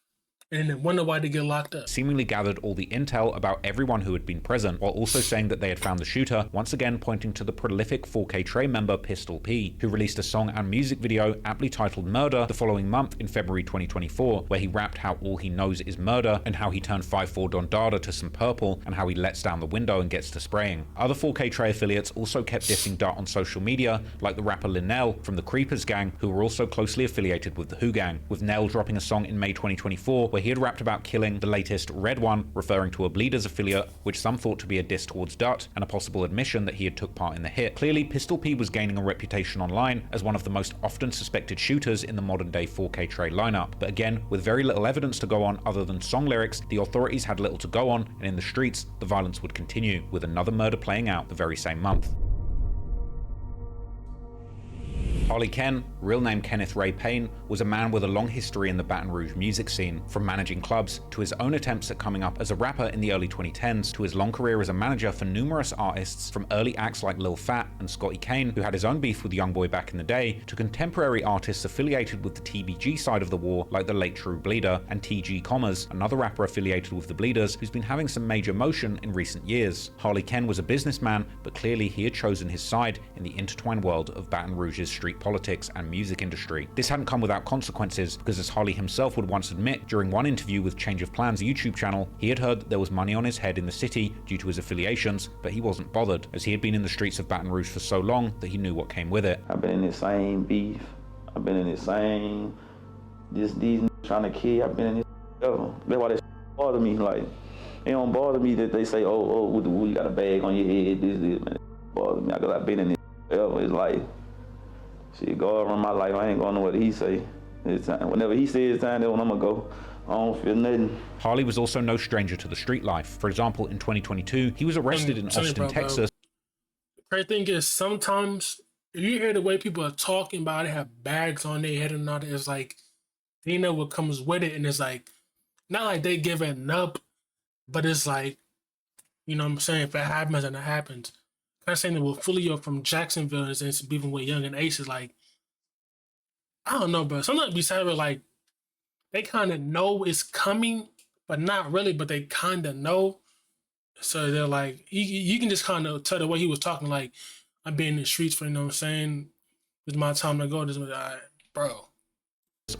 and then wonder why they get locked up. Seemingly gathered all the intel about everyone who had been present, while also saying that they had found the shooter, once again pointing to the prolific 4K Trey member Pistol P, who released a song and music video aptly titled Murder the following month in February 2024, where he rapped how all he knows is murder, and how he turned 5'4" Don Dada to some purple, and how he lets down the window and gets to spraying. Other 4K Trey affiliates also kept dissing Dart on social media, like the rapper Linnell from the Creepers gang, who were also closely affiliated with the Who gang, with Nell dropping a song in May 2024 where he had rapped about killing the latest Red One, referring to a Bleeders affiliate, which some thought to be a diss towards Dut, and a possible admission that he had took part in the hit. Clearly, Pistol P was gaining a reputation online as one of the most often suspected shooters in the modern-day 4K Trey lineup. But again, with very little evidence to go on other than song lyrics, the authorities had little to go on, and in the streets, the violence would continue, with another murder playing out the very same month. Harley Ken, real name Kenneth Ray Payne, was a man with a long history in the Baton Rouge music scene, from managing clubs to his own attempts at coming up as a rapper in the early 2010s to his long career as a manager for numerous artists, from early acts like Lil Fat and Scotty Kane, who had his own beef with YoungBoy back in the day, to contemporary artists affiliated with the TBG side of the war like the late True Bleeder, and TG Commas, another rapper affiliated with the Bleeders who's been having some major motion in recent years. Harley Ken was a businessman, but clearly he had chosen his side in the intertwined world of Baton Rouge's street politics and music industry. This hadn't come without consequences, because as Harley himself would once admit during one interview with Change of Plans YouTube channel, he had heard that there was money on his head in the city due to his affiliations, but he wasn't bothered, as he had been in the streets of Baton Rouge for so long that he knew what came with it. I've been in the same beef, I've been in the same, these trying to kill, I've been in this ever. That's why they bother me, like, it don't bother me that they say, oh, you got a bag on your head, this, man. It bother me, because I've been in this ever. It's like, shit, go around my life, I ain't going to know what he say. It's time. Whenever he says it's time, that's when I'm going to go. I don't feel nothing. Harley was also no stranger to the street life. For example, in 2022, he was arrested in Austin, Texas. The crazy thing is, sometimes if you hear the way people are talking about it, have bags on their head and all that, it's like, they know what comes with it, and it's like, not like they giving up, but it's like, you know what I'm saying, if it happens, then it happens. Kind of saying that with Fulio from Jacksonville and beefing with Young and Ace is like, I don't know, bro. Sometimes besides like, they kind of know it's coming, but not really, but they kind of know. So they're like, you can just kind of tell the way he was talking, like, I'm being in the streets for, you know what I'm saying? This is my time to go. This is my, bro.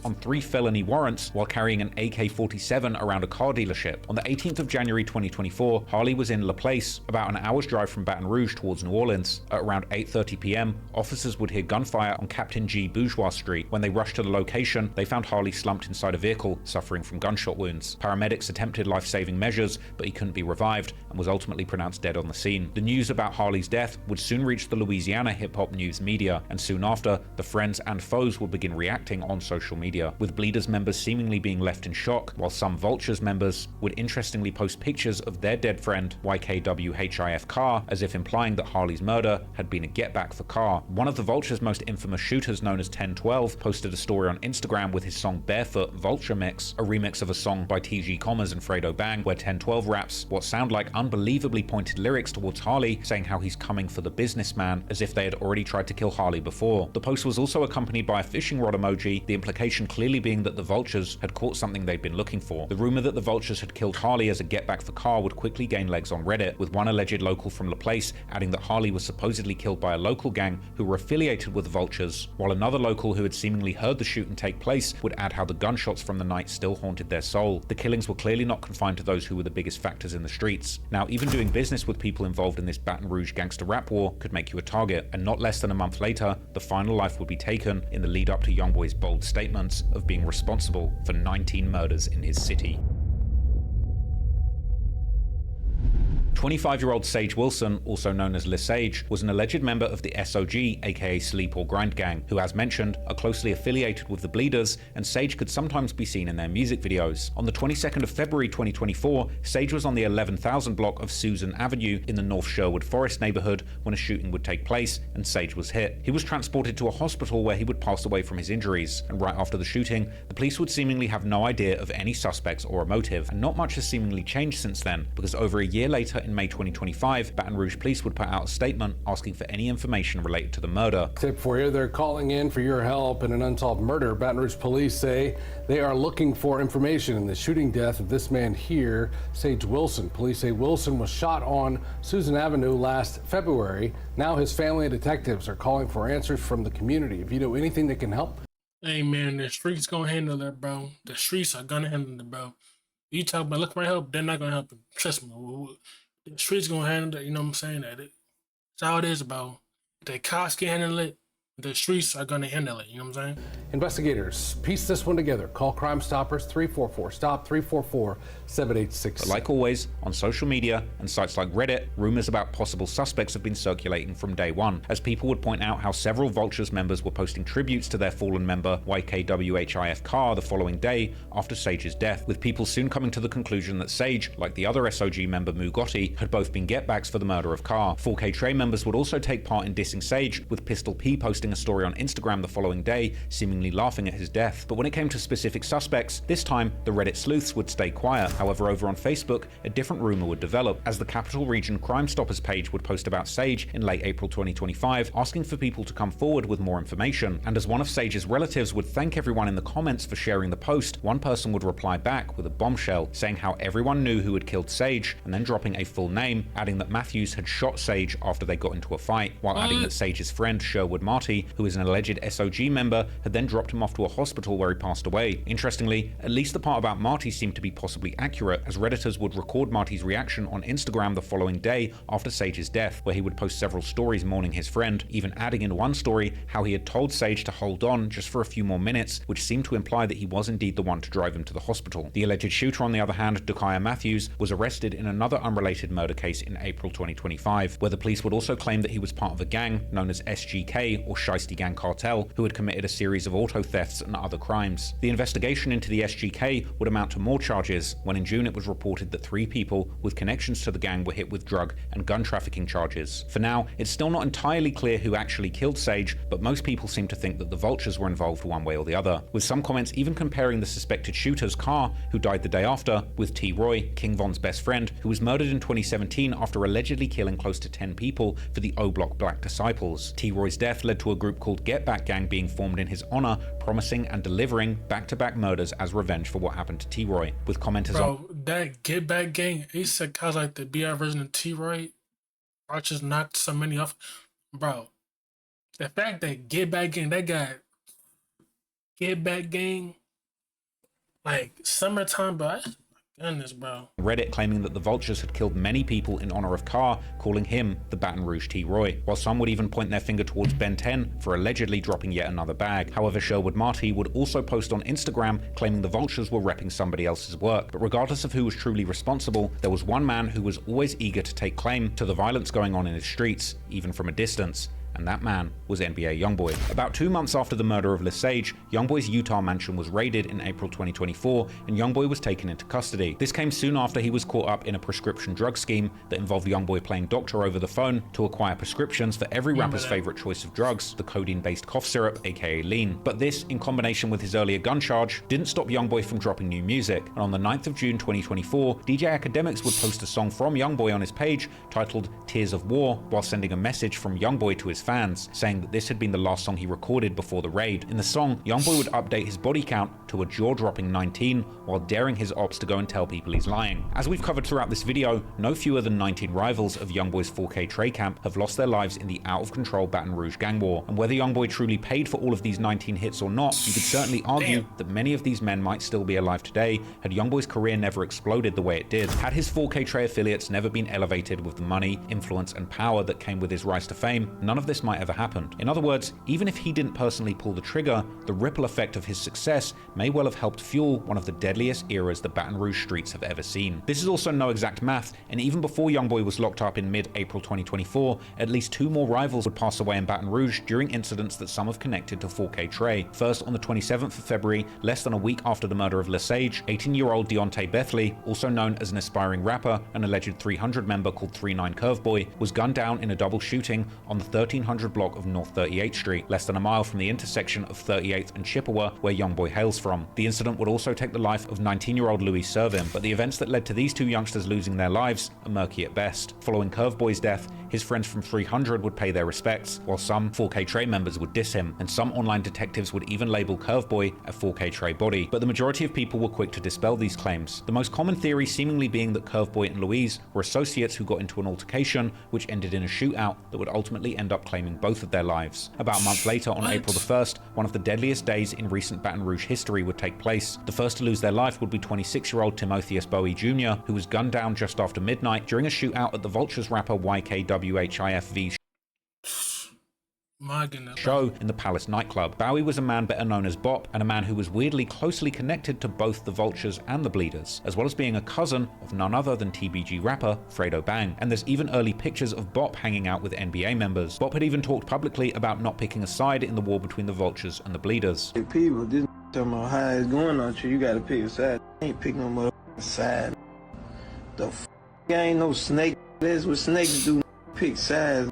On 3 felony warrants while carrying an AK-47 around a car dealership. On the 18th of January 2024, Harley was in La Place, about an hour's drive from Baton Rouge towards New Orleans. At around 8:30 p.m., officers would hear gunfire on Captain G. Bourgeois Street. When they rushed to the location, they found Harley slumped inside a vehicle, suffering from gunshot wounds. Paramedics attempted life-saving measures, but he couldn't be revived and was ultimately pronounced dead on the scene. The news about Harley's death would soon reach the Louisiana hip-hop news media, and soon after, the friends and foes would begin reacting on social media, with Bleeders members seemingly being left in shock, while some Vultures members would interestingly post pictures of their dead friend YKWHIF Carr, as if implying that Harley's murder had been a get-back for Carr. One of the Vultures' most infamous shooters, known as 1012, posted a story on Instagram with his song Barefoot Vulture Mix, a remix of a song by TG Commas and Fredo Bang, where 1012 raps what sound like unbelievably pointed lyrics towards Harley, saying how he's coming for the businessman, as if they had already tried to kill Harley before. The post was also accompanied by a fishing rod emoji, the implication clearly being that the Vultures had caught something they'd been looking for. The rumor that the Vultures had killed Harley as a get-back for Carr would quickly gain legs on Reddit, with one alleged local from La Place adding that Harley was supposedly killed by a local gang who were affiliated with the Vultures, while another local who had seemingly heard the shooting take place would add how the gunshots from the night still haunted their soul. The killings were clearly not confined to those who were the biggest factors in the streets. Now, even doing business with people involved in this Baton Rouge gangster rap war could make you a target, and not less than a month later, the final life would be taken in the lead up to YoungBoy's bold statements of being responsible for 19 murders in his city. 25-year-old Sage Wilson, also known as Lesage, was an alleged member of the SOG, aka Sleep or Grind Gang, who, as mentioned, are closely affiliated with the Bleeders, and Sage could sometimes be seen in their music videos. On the 22nd of February 2024, Sage was on the 11,000 block of Susan Avenue in the North Sherwood Forest neighborhood when a shooting would take place, and Sage was hit. He was transported to a hospital where he would pass away from his injuries, and right after the shooting, the police would seemingly have no idea of any suspects or a motive, and not much has seemingly changed since then, because over a year later in in May 2025, Baton Rouge police would put out a statement asking for any information related to the murder. Tip for you, they're calling in for your help in an unsolved murder. Baton Rouge police say they are looking for information in the shooting death of this man here, Sage Wilson. Police say Wilson was shot on Susan Avenue last February. Now his family and detectives are calling for answers from the community. If you know anything that can help. Hey man, the streets gonna handle it, bro. The streets are gonna handle it, bro. You talk about looking for help, they're not gonna help you. Trust me. The streets gonna handle it, you know what I'm saying? That's how it is, bro. The cops can handle it, the streets are gonna handle it, you know what I'm saying? Investigators piece this one together. Call Crime Stoppers 344-STOP, 344-7866. But like always, on social media and sites like Reddit, rumors about possible suspects have been circulating from day one, as people would point out how several Vultures members were posting tributes to their fallen member YKWHIF Carr the following day after Sage's death, with people soon coming to the conclusion that Sage, like the other SOG member Mugotti, had both been getbacks for the murder of Carr. 4K Trey members would also take part in dissing Sage, with Pistol P posting a story on Instagram the following day, seemingly laughing at his death. But when it came to specific suspects, this time the Reddit sleuths would stay quiet. However, over on Facebook, a different rumor would develop, as the Capital Region Crime Stoppers page would post about Sage in late April 2025, asking for people to come forward with more information. And as one of Sage's relatives would thank everyone in the comments for sharing the post, one person would reply back with a bombshell, saying how everyone knew who had killed Sage, and then dropping a full name, adding that Matthews had shot Sage after they got into a fight, while adding that Sage's friend Sherwood Marty, who is an alleged SOG member, had then dropped him off to a hospital where he passed away. Interestingly, at least the part about Marty seemed to be possibly accurate, as Redditors would record Marty's reaction on Instagram the following day after Sage's death, where he would post several stories mourning his friend, even adding in one story how he had told Sage to hold on just for a few more minutes, which seemed to imply that he was indeed the one to drive him to the hospital. The alleged shooter, on the other hand, Dakaya Matthews, was arrested in another unrelated murder case in April 2025, where the police would also claim that he was part of a gang known as SGK, or Shiesty Gang Cartel, who had committed a series of auto thefts and other crimes. The investigation into the SGK would amount to more charges, when in June it was reported that 3 people with connections to the gang were hit with drug and gun trafficking charges. For now, it's still not entirely clear who actually killed Sage, but most people seem to think that the Vultures were involved one way or the other, with some comments even comparing the suspected shooters, Carr, who died the day after, with T. Roy, King Von's best friend, who was murdered in 2017 after allegedly killing close to 10 people for the O-Block Black Disciples. T. Roy's death led to a group called Get Back Gang being formed in his honor, promising and delivering back-to-back murders as revenge for what happened to T-Roy, with commenters Bro, that Get Back Gang, he said guys like the BR version of T-Roy, I just knocked so many off. Bro, the fact that Get Back Gang, that guy, Get Back Gang, like summertime, bro, goodness, bro. Reddit claiming that the Vultures had killed many people in honor of Carr, calling him the Baton Rouge T. Roy, while some would even point their finger towards Ben 10 for allegedly dropping yet another bag. However, Sherwood Marty would also post on Instagram claiming the Vultures were repping somebody else's work. But regardless of who was truly responsible, there was one man who was always eager to take claim to the violence going on in his streets, even from a distance. And that man was NBA YoungBoy. About 2 months after the murder of Lesage, YoungBoy's Utah mansion was raided in April 2024, and YoungBoy was taken into custody. This came soon after he was caught up in a prescription drug scheme that involved YoungBoy playing doctor over the phone to acquire prescriptions for every rapper's favorite choice of drugs, the codeine-based cough syrup, aka lean. But this, in combination with his earlier gun charge, didn't stop YoungBoy from dropping new music, and on the 9th of June 2024, DJ Academics would post a song from YoungBoy on his page titled Tears of War, while sending a message from YoungBoy to his fans, saying that this had been the last song he recorded before the raid. In the song, YoungBoy would update his body count to a jaw-dropping 19, while daring his ops to go and tell people he's lying. As we've covered throughout this video, no fewer than 19 rivals of YoungBoy's 4K Trey camp have lost their lives in the out-of-control Baton Rouge gang war, and whether YoungBoy truly paid for all of these 19 hits or not, you could certainly argue that many of these men might still be alive today had YoungBoy's career never exploded the way it did. Had his 4K Trey affiliates never been elevated with the money, influence, and power that came with his rise to fame, none of this might ever happened. In other words, even if he didn't personally pull the trigger, the ripple effect of his success may well have helped fuel one of the deadliest eras the Baton Rouge streets have ever seen. This is also no exact math, and even before YoungBoy was locked up in mid-April 2024, at least 2 more rivals would pass away in Baton Rouge during incidents that some have connected to 4K Trey. First, on the 27th of February, less than a week after the murder of Lesage, 18-year-old Deontay Bethley, also known as an aspiring rapper, an alleged 300 member called 39 Curveboy, was gunned down in a double shooting on the 1900 block of North 38th Street, less than a mile from the intersection of 38th and Chippewa, where YoungBoy hails from. The incident would also take the life of 19-year-old Louis Servin, but the events that led to these two youngsters losing their lives are murky at best. Following Curveboy's death, his friends from 300 would pay their respects, while some 4K Trey members would diss him, and some online detectives would even label Curveboy a 4K Trey body. But the majority of people were quick to dispel these claims. The most common theory seemingly being that Curveboy and Louise were associates who got into an altercation, which ended in a shootout that would ultimately end up claiming both of their lives. About a month later, on April the 1st, one of the deadliest days in recent Baton Rouge history would take place. The first to lose their life would be 26-year-old Timotheus Bowie Jr., who was gunned down just after midnight during a shootout at the Vultures rapper YKWHIFV's My goodness. show in the Palace nightclub. Bowie was a man better known as Bop, and a man who was weirdly closely connected to both the Vultures and the Bleeders, as well as being a cousin of none other than TBG rapper Fredo Bang. And there's even early pictures of Bop hanging out with NBA members. Bop had even talked publicly about not picking a side in the war between the Vultures and the Bleeders. Hey, people, this talking about how it's going on you gotta pick a side. I ain't pick no motherfucking side. The f ain't no snake. That's what snakes do. Pick sides.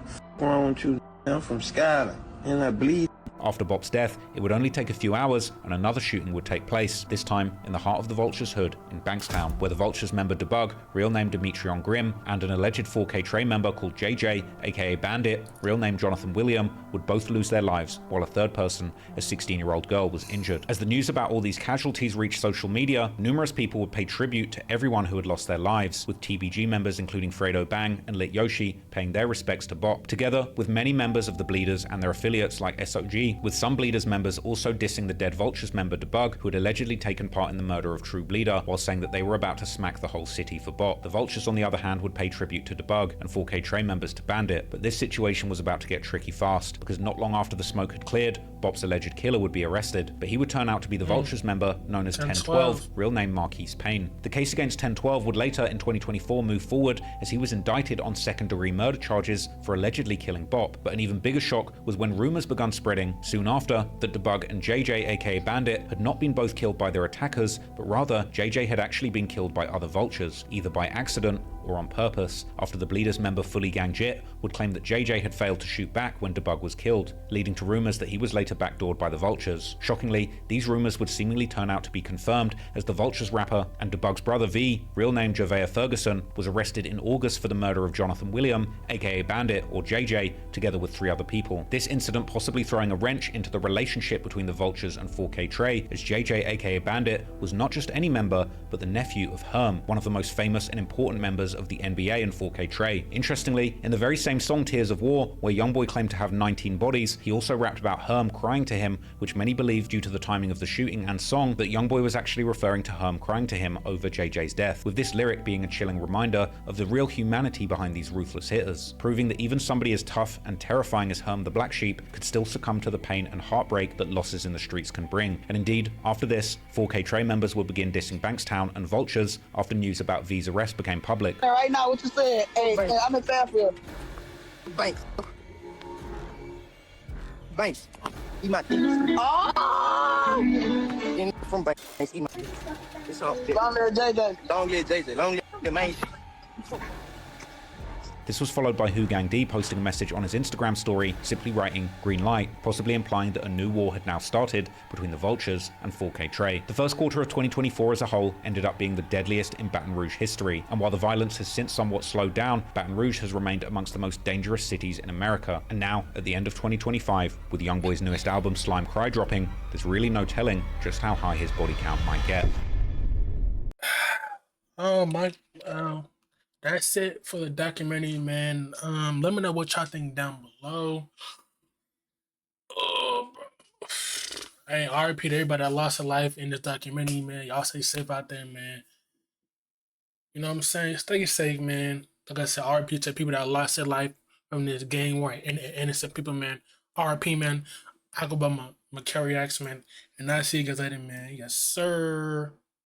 F wrong with you? I'm from Skyland, and I bleed. After Bop's death, it would only take a few hours and another shooting would take place, this time in the heart of the Vultures' hood in Bankstown, where the Vultures member Debug, real name Demetrion Grimm, and an alleged 4K Trey member called JJ, aka Bandit, real name Jonathan William, would both lose their lives, while a third person, a 16-year-old girl, was injured. As the news about all these casualties reached social media, numerous people would pay tribute to everyone who had lost their lives, with TBG members including Fredo Bang and Lit Yoshi paying their respects to Bop, together with many members of the Bleeders and their affiliates like SOG, with some Bleeders members also dissing the dead Vultures member Debug, who had allegedly taken part in the murder of True Bleeder, while saying that they were about to smack the whole city for Bop. The Vultures, on the other hand, would pay tribute to Debug and 4K Trey members to Bandit, but this situation was about to get tricky fast, because not long after the smoke had cleared, Bop's alleged killer would be arrested, but he would turn out to be the Vultures member known as 1012, real name Marquise Payne. The case against 1012 would later in 2024 move forward, as he was indicted on second-degree murder charges for allegedly killing Bop, but an even bigger shock was when rumors began spreading soon after that Debug and JJ, aka Bandit, had not been both killed by their attackers, but rather JJ had actually been killed by other Vultures, either by accident or on purpose, after the Bleeders member Fully Gang Jit would claim that JJ had failed to shoot back when Debug was killed, leading to rumors that he was later backdoored by the Vultures. Shockingly, these rumors would seemingly turn out to be confirmed, as the Vultures rapper and Debug's brother V, real name Javea Ferguson, was arrested in August for the murder of Jonathan William, aka Bandit, or JJ, together with 3 other people. This incident possibly throwing a wrench into the relationship between the Vultures and 4K Trey, as JJ, aka Bandit, was not just any member, but the nephew of Herm, one of the most famous and important members of the NBA and 4K Trey. Interestingly, in the very same song Tears of War, where YoungBoy claimed to have 19 bodies, he also rapped about Herm crying to him, which many believe, due to the timing of the shooting and song, that YoungBoy was actually referring to Herm crying to him over JJ's death, with this lyric being a chilling reminder of the real humanity behind these ruthless hitters, proving that even somebody as tough and terrifying as Herm the Black Sheep could still succumb to the pain and heartbreak that losses in the streets can bring. And indeed, after this, 4K Trey members would begin dissing Bankstown and Vultures after news about V's arrest became public. Right now, what you said? Hey, I'm in Fairfield. Banks. Banks. Eat my dick. Oh! From Banks. Eat my dick. It's all fit. Long live JJ. Long live JJ. Long live the man. This was followed by Who Gang D posting a message on his Instagram story, simply writing "green light," possibly implying that a new war had now started between the Vultures and 4K Trey. The first quarter of 2024 as a whole ended up being the deadliest in Baton Rouge history, and while the violence has since somewhat slowed down, Baton Rouge has remained amongst the most dangerous cities in America. And now, at the end of 2025, with YoungBoy's newest album Slime Cry dropping, there's really no telling just how high his body count might get. Oh my, that's it for the documentary, man. Let me know what y'all think down below. Hey, RIP to everybody that lost a life in this documentary, man. Y'all stay safe out there, man. You know what I'm saying? Stay safe, man. Like I said, RIP to people that lost their life from this gang war and innocent people, man. RIP, man. I go by my MickalReacts, man. And I see you guys later, man. Yes, sir.